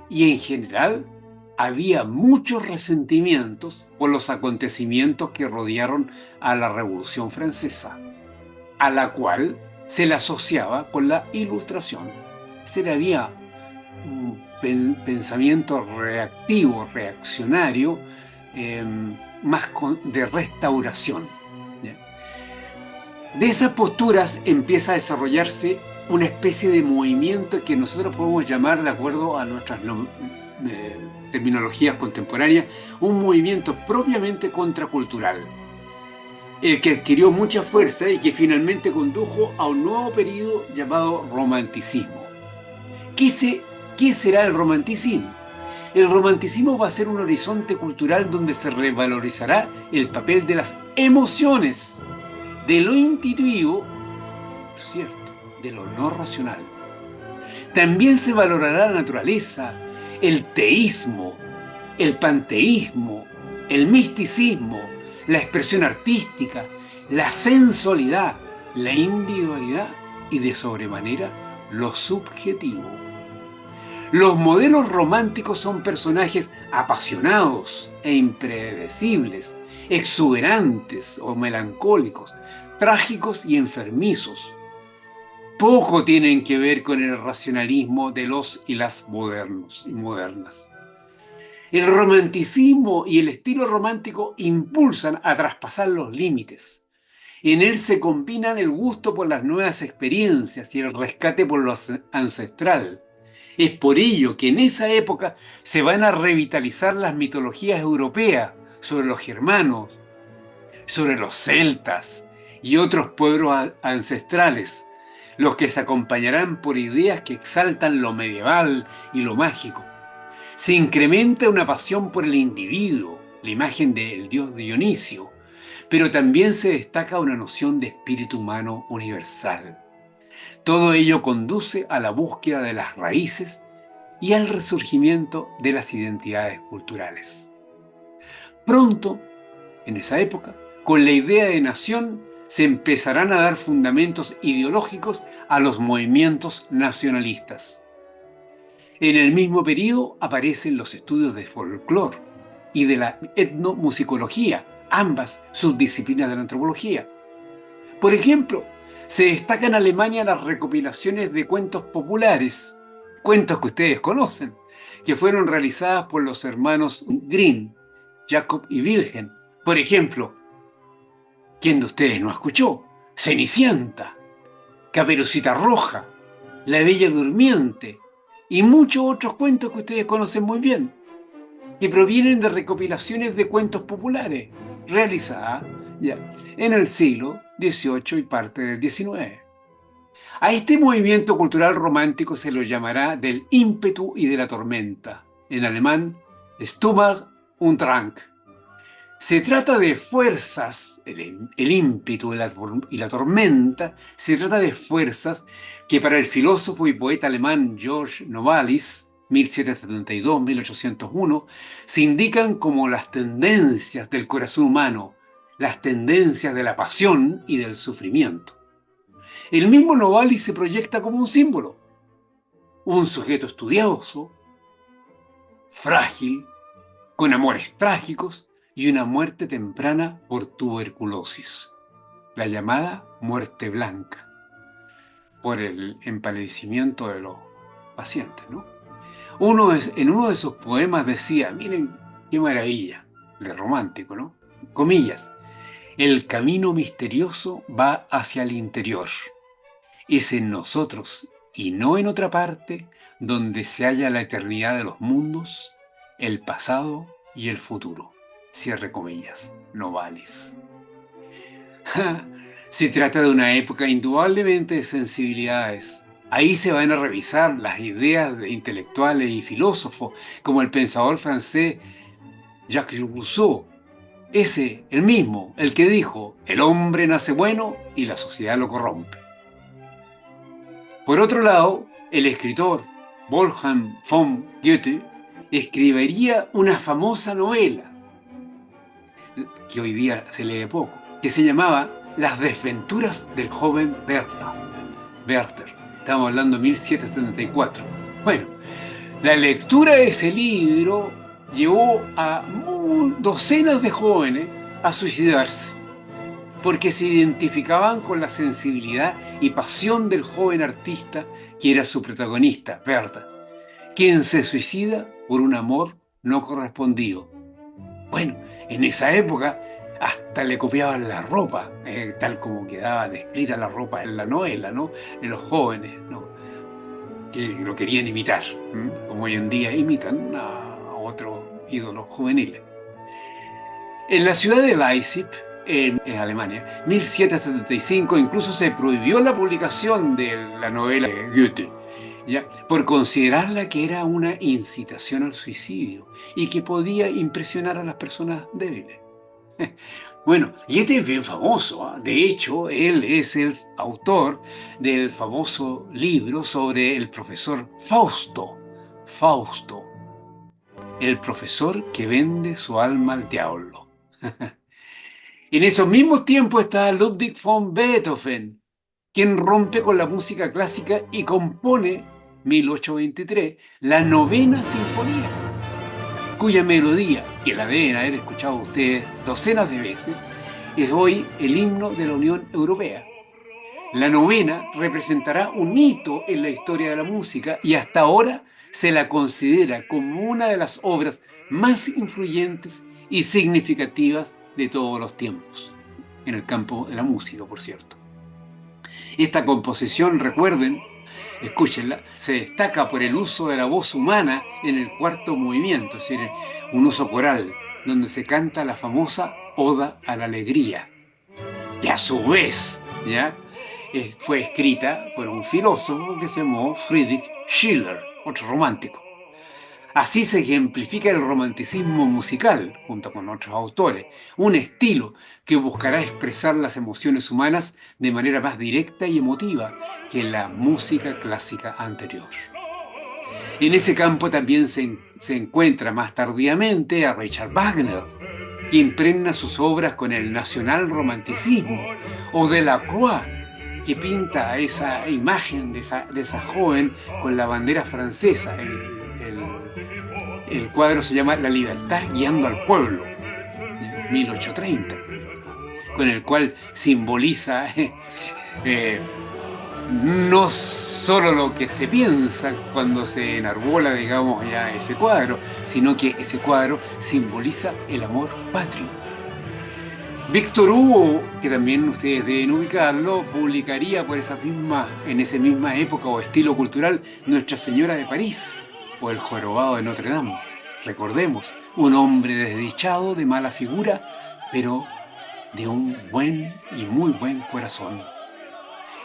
Y en general había muchos resentimientos por los acontecimientos que rodearon a la Revolución Francesa, a la cual se le asociaba con la Ilustración. Había un pensamiento reactivo, reaccionario, eh, más de restauración. ¿Ya? De esas posturas empieza a desarrollarse una especie de movimiento que nosotros podemos llamar, de acuerdo a nuestras terminologías contemporáneas, un movimiento propiamente contracultural, el que adquirió mucha fuerza y que finalmente condujo a un nuevo periodo llamado romanticismo. ¿Qué será el romanticismo? El romanticismo va a ser un horizonte cultural donde se revalorizará el papel de las emociones, de lo intuitivo, cierto, de lo no racional. También se valorará la naturaleza, el teísmo, el panteísmo, el misticismo, la expresión artística, la sensualidad, la individualidad y, de sobremanera, lo subjetivo. Los modelos románticos son personajes apasionados e impredecibles, exuberantes o melancólicos, trágicos y enfermizos. Poco tienen que ver con el racionalismo de los y las modernos y modernas. El romanticismo y el estilo romántico impulsan a traspasar los límites. En él se combinan el gusto por las nuevas experiencias y el rescate por lo ancestral. Es por ello que en esa época se van a revitalizar las mitologías europeas sobre los germanos, sobre los celtas y otros pueblos ancestrales, los que se acompañarán por ideas que exaltan lo medieval y lo mágico. Se incrementa una pasión por el individuo, la imagen del dios Dionisio, pero también se destaca una noción de espíritu humano universal. Todo ello conduce a la búsqueda de las raíces y al resurgimiento de las identidades culturales. Pronto, en esa época, con la idea de nación, se empezarán a dar fundamentos ideológicos a los movimientos nacionalistas. En el mismo periodo aparecen los estudios de folclore y de la etnomusicología, ambas subdisciplinas de la antropología. Por ejemplo, se destacan en Alemania las recopilaciones de cuentos populares, cuentos que ustedes conocen, que fueron realizadas por los hermanos Grimm, Jacob y Wilhelm. Por ejemplo, ¿quién de ustedes no escuchó? Cenicienta, Caperucita Roja, La Bella Durmiente y muchos otros cuentos que ustedes conocen muy bien, que provienen de recopilaciones de cuentos populares realizadas ya en el siglo XVIII y parte del XIX. A este movimiento cultural romántico se lo llamará del ímpetu y de la tormenta, en alemán Sturm und Drang. Se trata de fuerzas, el ímpetu y la tormenta, se trata de fuerzas que para el filósofo y poeta alemán George Novalis, 1772-1801, se indican como las tendencias del corazón humano, las tendencias de la pasión y del sufrimiento. El mismo Novalis se proyecta como un símbolo, un sujeto estudioso, frágil, con amores trágicos y una muerte temprana por tuberculosis, la llamada muerte blanca, por el empalidecimiento de los pacientes, ¿no? En uno de sus poemas decía, miren qué maravilla, de romántico, ¿no? Comillas, el camino misterioso va hacia el interior. Es en nosotros y no en otra parte donde se halla la eternidad de los mundos, el pasado y el futuro. Cierre comillas, Novalis. Se trata de una época indudablemente de sensibilidades Ahí se van a revisar las ideas de intelectuales y filósofos, como el pensador francés Jacques Rousseau, ese, el mismo, el que dijo, el hombre nace bueno y la sociedad lo corrompe. Por otro lado, el escritor Wolfgang von Goethe escribiría una famosa novela, que hoy día se lee poco, que se llamaba Las desventuras del joven Werther. Estamos hablando de 1774. Bueno, la lectura de ese libro llevó a docenas de jóvenes a suicidarse, porque se identificaban con la sensibilidad y pasión del joven artista que era su protagonista, Werther, quien se suicida por un amor no correspondido. Bueno, en esa época hasta le copiaban la ropa, tal como quedaba descrita la ropa en la novela, ¿no? En los jóvenes, ¿no? Que lo querían imitar, como hoy en día imitan a otros ídolos juveniles. En la ciudad de Leipzig, en Alemania, 1775, incluso se prohibió la publicación de la novela de Goethe, ¿ya? Por considerarla que era una incitación al suicidio y que podía impresionar a las personas débiles. Bueno, y este es bien famoso, ¿eh? De hecho, él es el autor del famoso libro sobre el profesor Fausto. Fausto, el profesor que vende su alma al diablo. En esos mismos tiempos está Ludwig von Beethoven, quien rompe con la música clásica y compone, 1823, la novena sinfonía, cuya melodía, que la deben haber escuchado ustedes docenas de veces, es hoy el himno de la Unión Europea. La novena representará un hito en la historia de la música y hasta ahora se la considera como una de las obras más influyentes y significativas de todos los tiempos, en el campo de la música, por cierto. Esta composición, recuerden, escúchenla, se destaca por el uso de la voz humana en el cuarto movimiento, es decir, un uso coral, donde se canta la famosa Oda a la Alegría, que a su vez, ¿ya?, fue escrita por un filósofo que se llamó Friedrich Schiller, otro romántico. Así se ejemplifica el romanticismo musical, junto con otros autores, un estilo que buscará expresar las emociones humanas de manera más directa y emotiva que la música clásica anterior. En ese campo también se encuentra más tardíamente a Richard Wagner, que impregna sus obras con el nacional romanticismo, o Delacroix, que pinta esa imagen de esa joven con la bandera francesa. El cuadro se llama La libertad guiando al pueblo, 1830, con el cual simboliza no solo lo que se piensa cuando se enarbola, digamos, ya ese cuadro, sino que ese cuadro simboliza el amor patrio. Víctor Hugo, que también ustedes deben ubicarlo, publicaría en esa misma época o estilo cultural Nuestra Señora de París o El Jorobado de Notre Dame. Recordemos, un hombre desdichado, de mala figura, pero de un buen y muy buen corazón.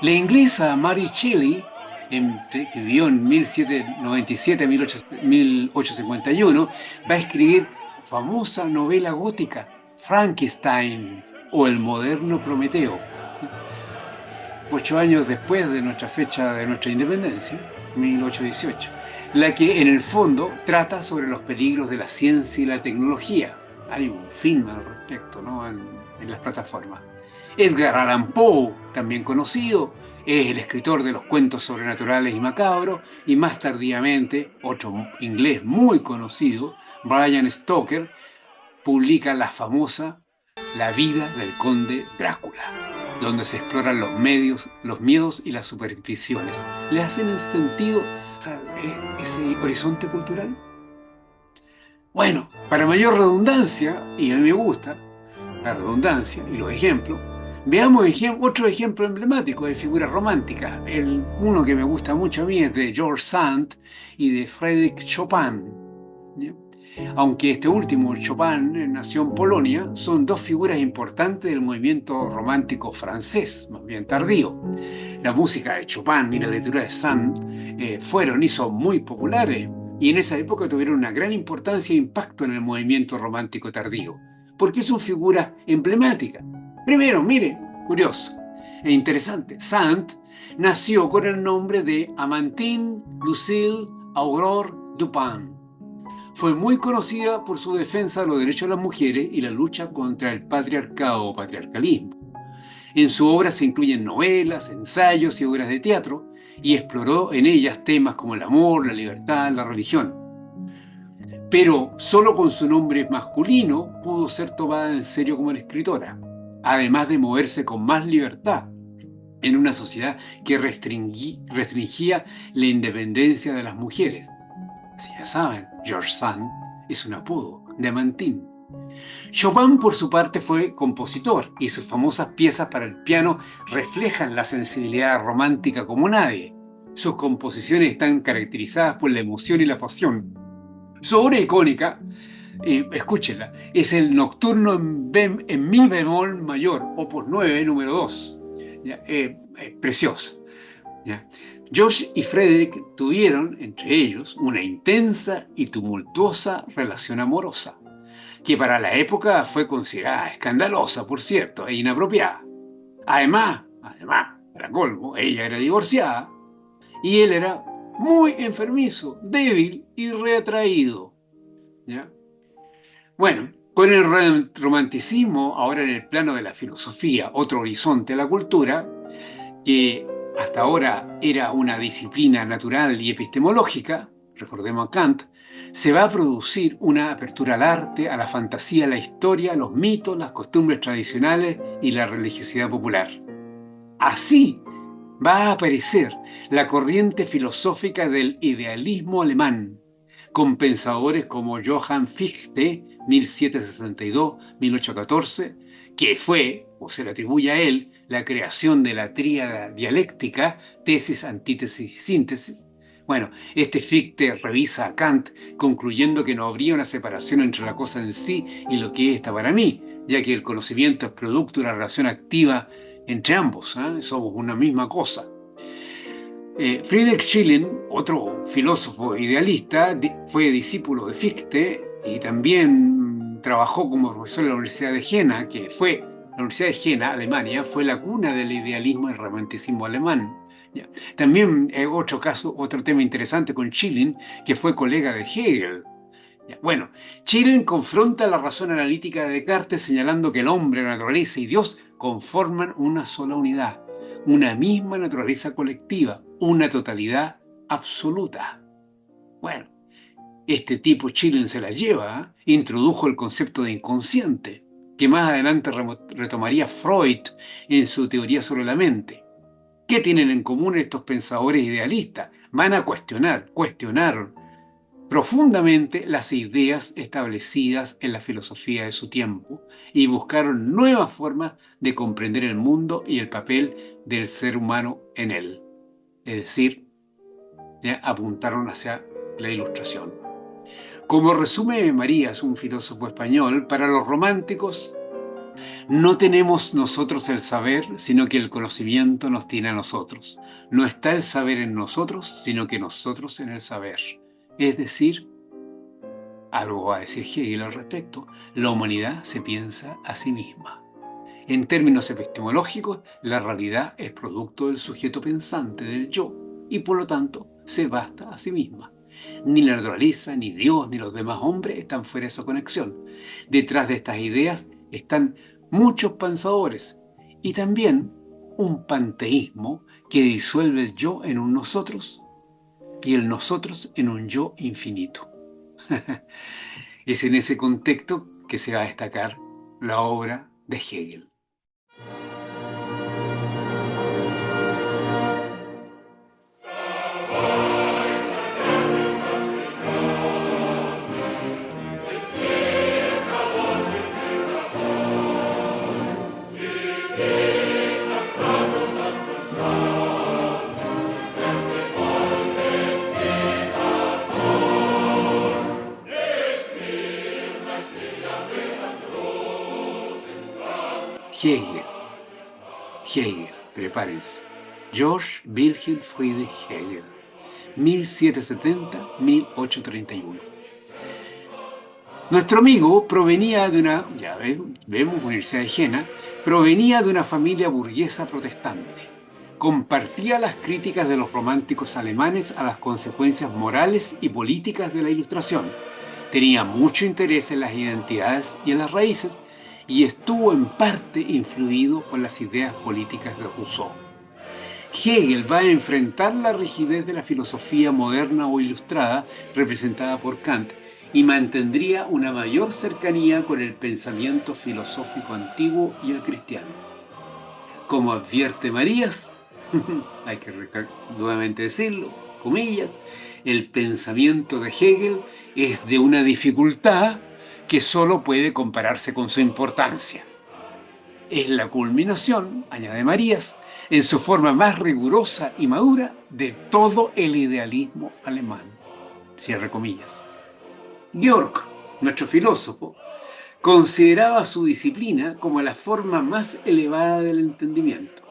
La inglesa Mary Shelley, que vivió en 1797 a 1851, va a escribir famosa novela gótica, Frankenstein o El moderno Prometeo, 8 años después de nuestra fecha de nuestra independencia, 1818, la que en el fondo trata sobre los peligros de la ciencia y la tecnología. Hay un film al respecto, ¿no?, en las plataformas. Edgar Allan Poe, también conocido, es el escritor de los cuentos sobrenaturales y macabros, y más tardíamente, otro inglés muy conocido, Bram Stoker, publica la famosa La vida del conde Drácula, donde se exploran los miedos y las supersticiones. ¿Le hacen sentido ese horizonte cultural? Bueno, para mayor redundancia, y a mí me gusta la redundancia y los ejemplos, veamos otro ejemplo emblemático de figuras románticas. Uno que me gusta mucho a mí es de George Sand y de Frédéric Chopin, ¿ya? Aunque este último, Chopin, nació en Polonia, son dos figuras importantes del movimiento romántico francés, más bien tardío. La música de Chopin y la lectura de Sand fueron y son muy populares, y en esa época tuvieron una gran importancia e impacto en el movimiento romántico tardío, porque son figuras emblemáticas. Primero, mire, curioso e interesante, Sand nació con el nombre de Amandine Lucille Aurore Dupin. Fue muy conocida por su defensa de los derechos de las mujeres y la lucha contra el patriarcado o patriarcalismo. En su obra se incluyen novelas, ensayos y obras de teatro, y exploró en ellas temas como el amor, la libertad, la religión. Pero solo con su nombre masculino pudo ser tomada en serio como una escritora, además de moverse con más libertad en una sociedad que restringía la independencia de las mujeres. Si ya saben, George Sand es un apodo de Amandine. Chopin, por su parte, fue compositor y sus famosas piezas para el piano reflejan la sensibilidad romántica como nadie. Sus composiciones están caracterizadas por la emoción y la pasión. Su obra icónica, escúchenla, es el Nocturno en Mi bemol mayor, opus 9, número 2. Precioso. ¿Ya? George y Frederick tuvieron, entre ellos, una intensa y tumultuosa relación amorosa, que para la época fue considerada escandalosa, por cierto, e inapropiada. Además, para colmo, ella era divorciada y él era muy enfermizo, débil y retraído. ¿Ya? Bueno, con el romanticismo, ahora en el plano de la filosofía, otro horizonte de la cultura, que hasta ahora era una disciplina natural y epistemológica, recordemos a Kant, se va a producir una apertura al arte, a la fantasía, a la historia, a los mitos, las costumbres tradicionales y la religiosidad popular. Así va a aparecer la corriente filosófica del idealismo alemán, con pensadores como Johann Fichte, 1762-1814, que fue, o se le atribuye a él, la creación de la tríada dialéctica, tesis, antítesis y síntesis. Bueno, este Fichte revisa a Kant, concluyendo que no habría una separación entre la cosa en sí y lo que es esta para mí, ya que el conocimiento es producto de una relación activa entre ambos, somos una misma cosa. Friedrich Schilling, otro filósofo idealista, fue discípulo de Fichte y también trabajó como profesor en la Universidad de Jena, la Universidad de Jena, Alemania, fue la cuna del idealismo y el romanticismo alemán. También otro tema interesante con Schilling, que fue colega de Hegel. Bueno, Schilling confronta la razón analítica de Descartes señalando que el hombre, la naturaleza y Dios conforman una sola unidad, una misma naturaleza colectiva, una totalidad absoluta. Bueno, este tipo Schilling se la lleva, introdujo el concepto de inconsciente, que más adelante retomaría Freud en su teoría sobre la mente. ¿Qué tienen en común estos pensadores idealistas? Van a cuestionaron profundamente las ideas establecidas en la filosofía de su tiempo y buscaron nuevas formas de comprender el mundo y el papel del ser humano en él. Es decir, ya apuntaron hacia la ilustración. Como resume Marías, un filósofo español, para los románticos, no tenemos nosotros el saber, sino que el conocimiento nos tiene a nosotros. No está el saber en nosotros, sino que nosotros en el saber. Es decir, algo va a decir Hegel al respecto, la humanidad se piensa a sí misma. En términos epistemológicos, la realidad es producto del sujeto pensante, del yo, y por lo tanto se basta a sí misma. Ni la naturaleza, ni Dios, ni los demás hombres están fuera de esa conexión. Detrás de estas ideas están muchos pensadores y también un panteísmo que disuelve el yo en un nosotros y el nosotros en un yo infinito. Es en ese contexto que se va a destacar la obra de Hegel. Hegel, prepárense. Georg Wilhelm Friedrich Hegel, 1770-1831. Nuestro amigo provenía de una, vemos, Universidad de Jena, provenía de una familia burguesa protestante. Compartía las críticas de los románticos alemanes a las consecuencias morales y políticas de la Ilustración. Tenía mucho interés en las identidades y en las raíces, y estuvo en parte influido por las ideas políticas de Rousseau. Hegel va a enfrentar la rigidez de la filosofía moderna o ilustrada representada por Kant y mantendría una mayor cercanía con el pensamiento filosófico antiguo y el cristiano. Como advierte Marías, hay que nuevamente decirlo, comillas, el pensamiento de Hegel es de una dificultad que solo puede compararse con su importancia. Es la culminación, añade Marías, en su forma más rigurosa y madura de todo el idealismo alemán. Cierre comillas. Georg, nuestro filósofo, consideraba su disciplina como la forma más elevada del entendimiento.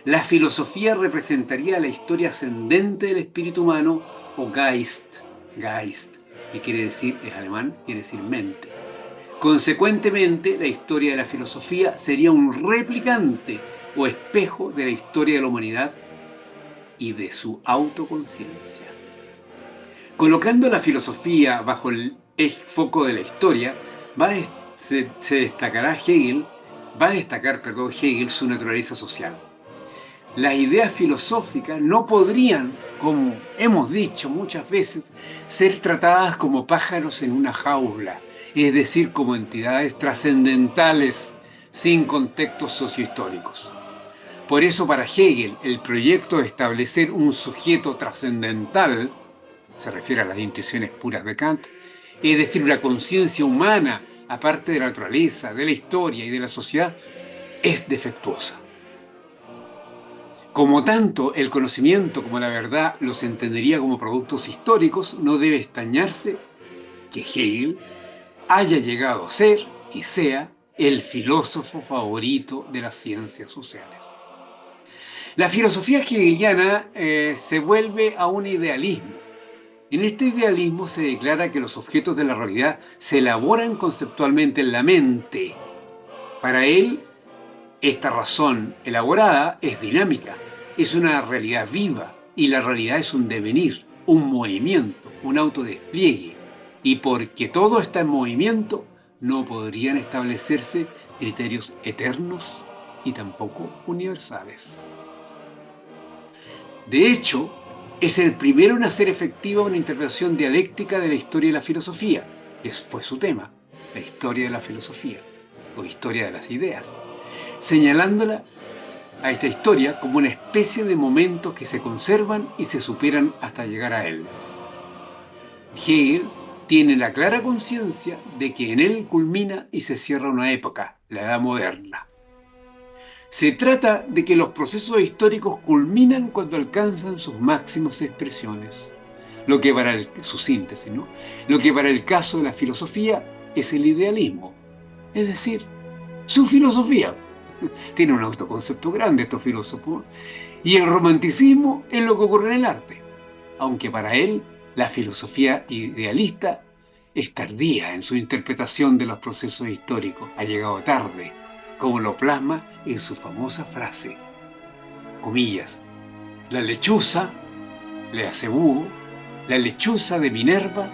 La filosofía representaría la historia ascendente del espíritu humano, o Geist, que quiere decir, es alemán, quiere decir mente. Consecuentemente, la historia de la filosofía sería un replicante o espejo de la historia de la humanidad y de su autoconciencia. Colocando la filosofía bajo el foco de la historia, va a destacar Hegel su naturaleza social. Las ideas filosóficas no podrían, como hemos dicho muchas veces, ser tratadas como pájaros en una jaula, es decir, como entidades trascendentales sin contextos sociohistóricos. Por eso para Hegel el proyecto de establecer un sujeto trascendental, se refiere a las intuiciones puras de Kant, es decir, una conciencia humana aparte de la naturaleza, de la historia y de la sociedad, es defectuosa. Como tanto el conocimiento como la verdad los entendería como productos históricos, no debe extrañarse que Hegel haya llegado a ser y sea el filósofo favorito de las ciencias sociales. La filosofía hegeliana se vuelve a un idealismo. En este idealismo se declara que los objetos de la realidad se elaboran conceptualmente en la mente. Para él, esta razón elaborada es dinámica, es una realidad viva, y la realidad es un devenir, un movimiento, un autodespliegue. Y porque todo está en movimiento, no podrían establecerse criterios eternos y tampoco universales. De hecho, es el primero en hacer efectiva una interpretación dialéctica de la historia de la filosofía, que fue su tema, la historia de la filosofía, o historia de las ideas, señalándola a esta historia como una especie de momentos que se conservan y se superan hasta llegar a él. Hegel tiene la clara conciencia de que en él culmina y se cierra una época, la Edad Moderna. Se trata de que los procesos históricos culminan cuando alcanzan sus máximas expresiones. Lo que para su síntesis, ¿no? Lo que para el caso de la filosofía es el idealismo, es decir, su filosofía. Tiene un autoconcepto grande estos filósofos. Y el romanticismo es lo que ocurre en el arte. Aunque para él la filosofía idealista es tardía en su interpretación de los procesos históricos. Ha llegado tarde, como lo plasma en su famosa frase, comillas, la lechuza, le hace búho, la lechuza de Minerva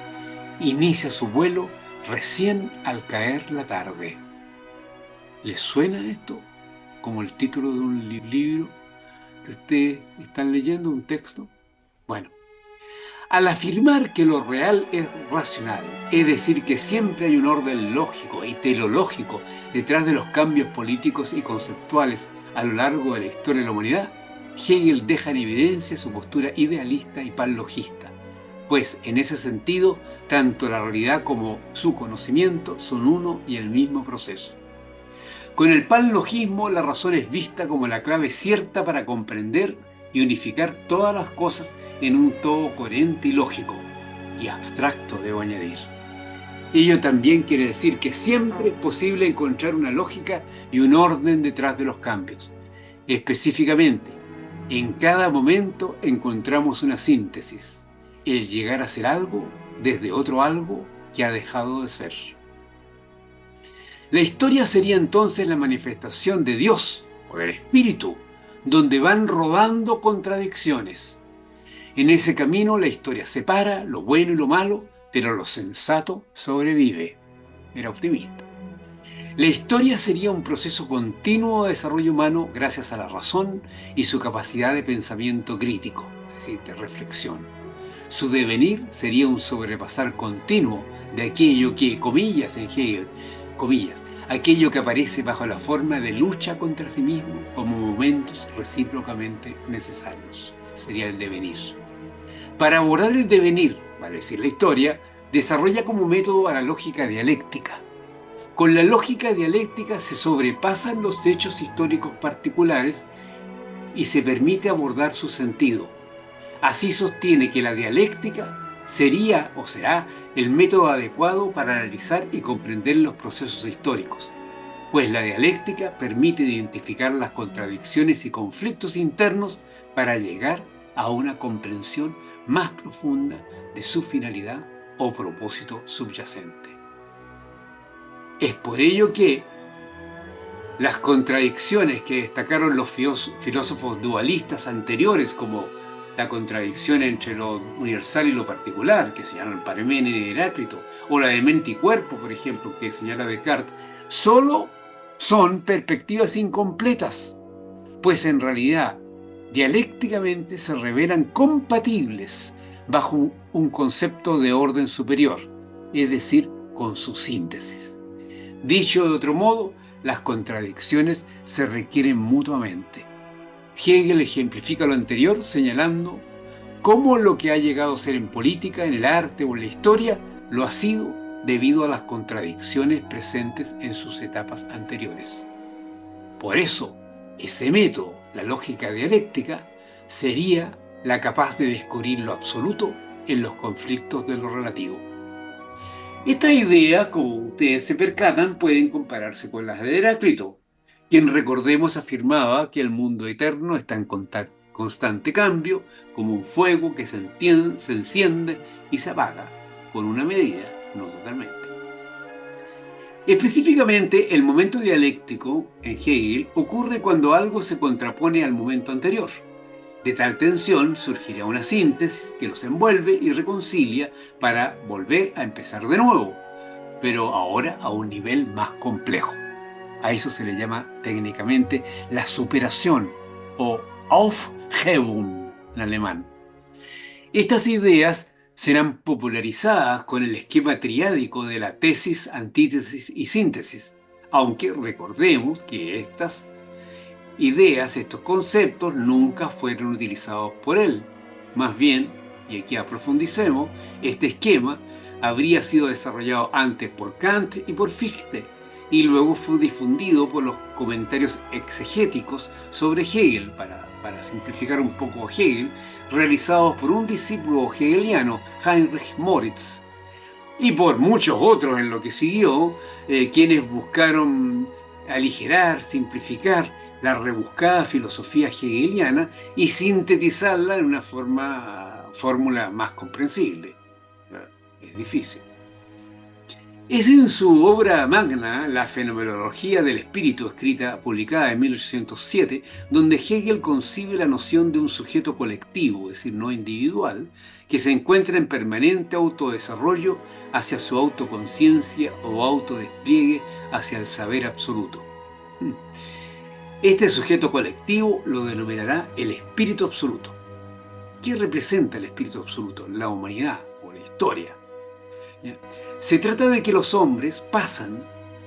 inicia su vuelo recién al caer la tarde. ¿Les suena esto como el título de un libro que ustedes están leyendo, un texto? Bueno, al afirmar que lo real es racional, es decir, que siempre hay un orden lógico y teleológico detrás de los cambios políticos y conceptuales a lo largo de la historia de la humanidad, Hegel deja en evidencia su postura idealista y panlogista, pues en ese sentido, tanto la realidad como su conocimiento son uno y el mismo proceso. Con el panlogismo, la razón es vista como la clave cierta para comprender y unificar todas las cosas en un todo coherente y lógico, y abstracto, debo añadir. Ello también quiere decir que siempre es posible encontrar una lógica y un orden detrás de los cambios. Específicamente, En cada momento encontramos una síntesis, el llegar a ser algo desde otro algo que ha dejado de ser. La historia sería entonces la manifestación de Dios o del Espíritu, donde van rodando contradicciones. En ese camino la historia separa lo bueno y lo malo, pero lo sensato sobrevive. Era optimista. La historia sería un proceso continuo de desarrollo humano gracias a la razón y su capacidad de pensamiento crítico, es decir, de reflexión. Su devenir sería un sobrepasar continuo de aquello que, comillas en Hegel, comillas, aquello que aparece bajo la forma de lucha contra sí mismo como momentos recíprocamente necesarios. Sería el devenir. Para abordar el devenir, vale decir la historia, desarrolla como método a la lógica dialéctica. Con la lógica dialéctica se sobrepasan los hechos históricos particulares y se permite abordar su sentido. Así sostiene que la dialéctica sería o será el método adecuado para analizar y comprender los procesos históricos, pues la dialéctica permite identificar las contradicciones y conflictos internos para llegar a una comprensión más profunda de su finalidad o propósito subyacente. Es por ello que las contradicciones que destacaron los filósofos dualistas anteriores, como la contradicción entre lo universal y lo particular, que señalan Parménides y Heráclito, o la de mente y cuerpo, por ejemplo, que señala Descartes, solo son perspectivas incompletas, pues en realidad dialécticamente se revelan compatibles bajo un concepto de orden superior, es decir, con su síntesis. Dicho de otro modo, las contradicciones se requieren mutuamente. Hegel ejemplifica lo anterior señalando cómo lo que ha llegado a ser en política, en el arte o en la historia lo ha sido debido a las contradicciones presentes en sus etapas anteriores. Por eso, ese método, la lógica dialéctica, sería la capaz de descubrir lo absoluto en los conflictos de lo relativo. Estas ideas, como ustedes se percatan, pueden compararse con las de Heráclito, quien, recordemos, afirmaba que el mundo eterno está en constante cambio, como un fuego que se enciende y se apaga, con una medida, no totalmente. Específicamente, el momento dialéctico, en Hegel, ocurre cuando algo se contrapone al momento anterior. De tal tensión surgirá una síntesis que los envuelve y reconcilia para volver a empezar de nuevo, pero ahora a un nivel más complejo. A eso se le llama técnicamente la superación o Aufhebung en alemán. Estas ideas serán popularizadas con el esquema triádico de la tesis, antítesis y síntesis, aunque recordemos que estas ideas, estos conceptos nunca fueron utilizados por él. Más bien, y aquí aprofundicemos, este esquema habría sido desarrollado antes por Kant y por Fichte, y luego fue difundido por los comentarios exegéticos sobre Hegel, para simplificar un poco Hegel, realizados por un discípulo hegeliano, Heinrich Moritz, y por muchos otros en lo que siguió, quienes buscaron aligerar, simplificar la rebuscada filosofía hegeliana y sintetizarla en una fórmula más comprensible. Es difícil. Es en su obra magna, La fenomenología del espíritu, publicada en 1807, donde Hegel concibe la noción de un sujeto colectivo, es decir, no individual, que se encuentra en permanente autodesarrollo hacia su autoconciencia o autodespliegue hacia el saber absoluto. Este sujeto colectivo lo denominará el espíritu absoluto. ¿Qué representa el espíritu absoluto? La humanidad o la historia. Se trata de que los hombres pasan,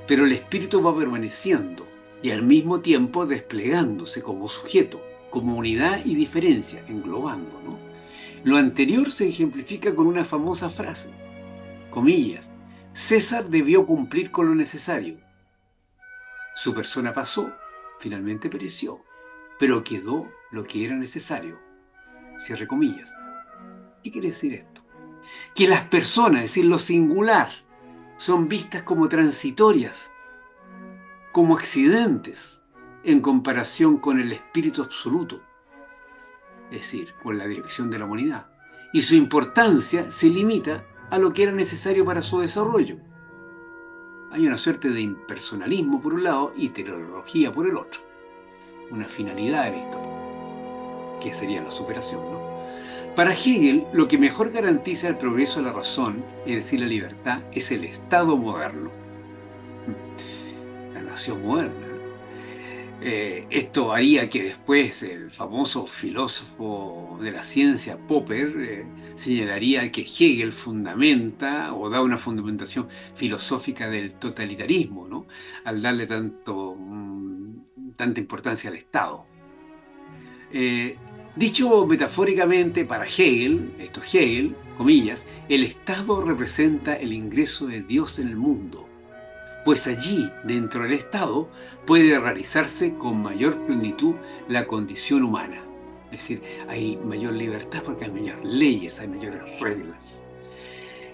pero el espíritu va permaneciendo y al mismo tiempo desplegándose como sujeto, como unidad y diferencia, englobando, ¿no? Lo anterior se ejemplifica con una famosa frase, comillas, César debió cumplir con lo necesario. Su persona pasó, finalmente pereció, pero quedó lo que era necesario. Cierre comillas. ¿Qué quiere decir esto? Que las personas, es decir, lo singular, son vistas como transitorias, como accidentes, en comparación con el espíritu absoluto. es decir, con la dirección de la humanidad, y su importancia se limita a lo que era necesario para su desarrollo. Hay una suerte de impersonalismo por un lado y teleología por el otro, una finalidad de la historia, que sería la superación, ¿no? Para Hegel, lo que mejor garantiza el progreso de la razón, es decir, la libertad, es el Estado moderno, la nación moderna. Esto haría que después el famoso filósofo de la ciencia, Popper, señalaría que Hegel fundamenta o da una fundamentación filosófica del totalitarismo, ¿no? Al darle tanta importancia al Estado. Dicho metafóricamente para Hegel, esto es Hegel, comillas, el Estado representa el ingreso de Dios en el mundo, pues allí, dentro del Estado, puede realizarse con mayor plenitud la condición humana. Es decir, hay mayor libertad porque hay mayores leyes, hay mayores reglas.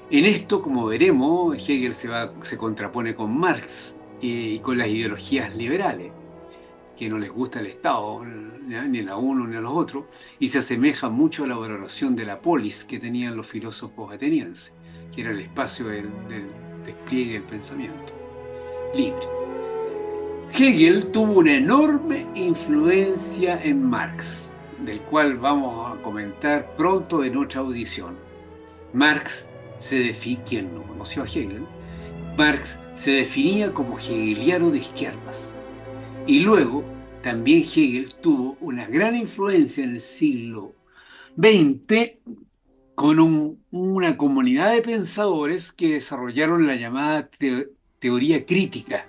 En esto, como veremos, Hegel se contrapone con Marx y con las ideologías liberales, que no les gusta el Estado, ni a uno ni a los otros, y se asemeja mucho a la valoración de la polis que tenían los filósofos atenienses, que era el espacio del despliegue del pensamiento libre. Hegel tuvo una enorme influencia en Marx, del cual vamos a comentar pronto en otra audición. Quien no conoció a Hegel, Marx se definía como hegeliano de izquierdas. Y luego, también Hegel tuvo una gran influencia en el siglo XX con una comunidad de pensadores que desarrollaron la llamada teoría crítica,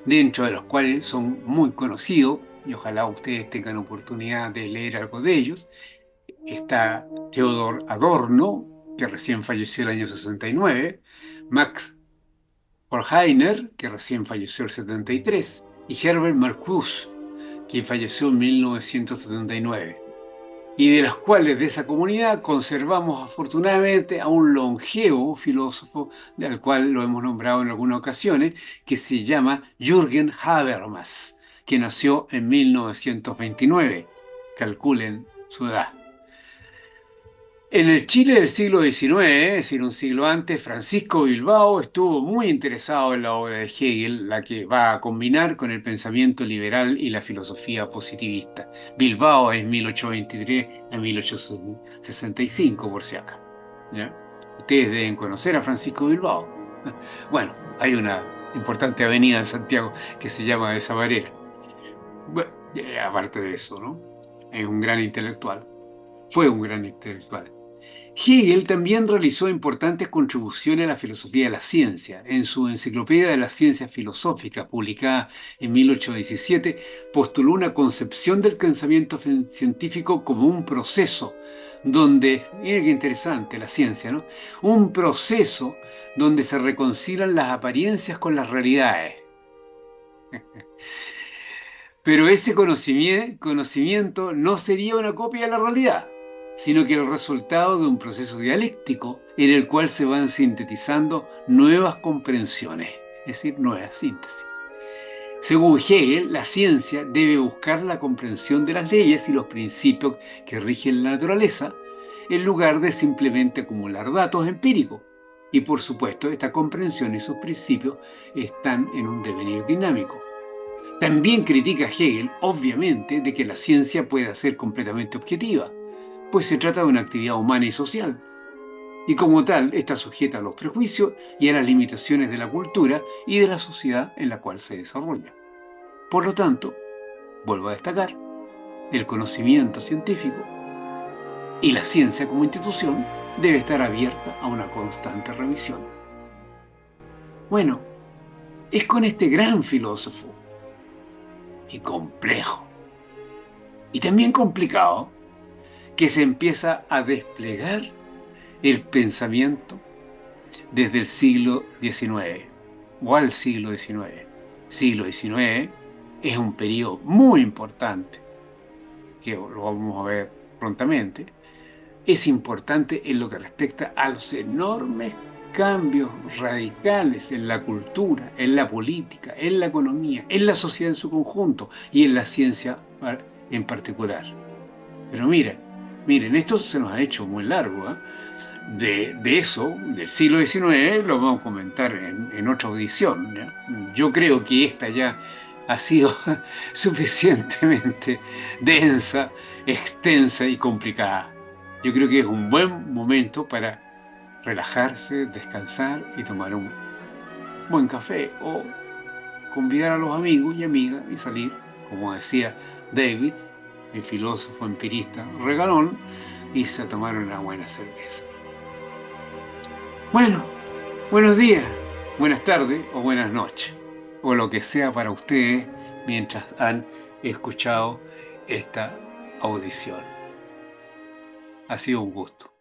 dentro de los cuales son muy conocidos, y ojalá ustedes tengan oportunidad de leer algo de ellos. Está Theodor Adorno, que recién falleció el año 69, Max Horkheimer, que recién falleció el 73, y Herbert Marcuse, quien falleció en 1979, y de las cuales de esa comunidad conservamos afortunadamente a un longevo filósofo, del cual lo hemos nombrado en algunas ocasiones, que se llama Jürgen Habermas, que nació en 1929. Calculen su edad. En el Chile del siglo XIX, es decir, un siglo antes, Francisco Bilbao estuvo muy interesado en la obra de Hegel, la que va a combinar con el pensamiento liberal y la filosofía positivista. Bilbao es 1823 a 1865, por si acá, ¿ya? Ustedes deben conocer a Francisco Bilbao. Bueno, hay una importante avenida en Santiago que se llama de esa manera. Bueno, aparte de eso, ¿no? Es un gran intelectual. Fue un gran intelectual. Hegel también realizó importantes contribuciones a la filosofía de la ciencia. En su Enciclopedia de las Ciencias Filosóficas, publicada en 1817, postuló una concepción del pensamiento científico como un proceso donde, miren qué interesante la ciencia, ¿no? Un proceso donde se reconcilian las apariencias con las realidades. Pero ese conocimiento no sería una copia de la realidad, sino que el resultado de un proceso dialéctico en el cual se van sintetizando nuevas comprensiones, es decir, nuevas síntesis. Según Hegel, la ciencia debe buscar la comprensión de las leyes y los principios que rigen la naturaleza, en lugar de simplemente acumular datos empíricos. Y por supuesto, esta comprensión y sus principios están en un devenir dinámico. También critica Hegel, obviamente, de que la ciencia pueda ser completamente objetiva, pues se trata de una actividad humana y social, y como tal está sujeta a los prejuicios y a las limitaciones de la cultura y de la sociedad en la cual se desarrolla. Por lo tanto, vuelvo a destacar, el conocimiento científico y la ciencia como institución debe estar abierta a una constante revisión. Bueno, es con este gran filósofo y complejo y también complicado que se empieza a desplegar el pensamiento desde el siglo XIX o al siglo XIX. Siglo XIX es un periodo muy importante, que lo vamos a ver prontamente. Es importante en lo que respecta a los enormes cambios radicales en la cultura, en la política, en la economía, en la sociedad en su conjunto y en la ciencia en particular. Pero mira, Miren, esto se nos ha hecho muy largo, ¿ah? De eso, del siglo XIX, lo vamos a comentar en otra audición, ¿ya? Yo creo que esta ya ha sido suficientemente densa, extensa y complicada. Yo creo que es un buen momento para relajarse, descansar y tomar un buen café o convidar a los amigos y amigas y salir, como decía David, el filósofo empirista regalón, irse a tomar una buena cerveza. Bueno, buenos días, buenas tardes o buenas noches, o lo que sea para ustedes mientras han escuchado esta audición. Ha sido un gusto.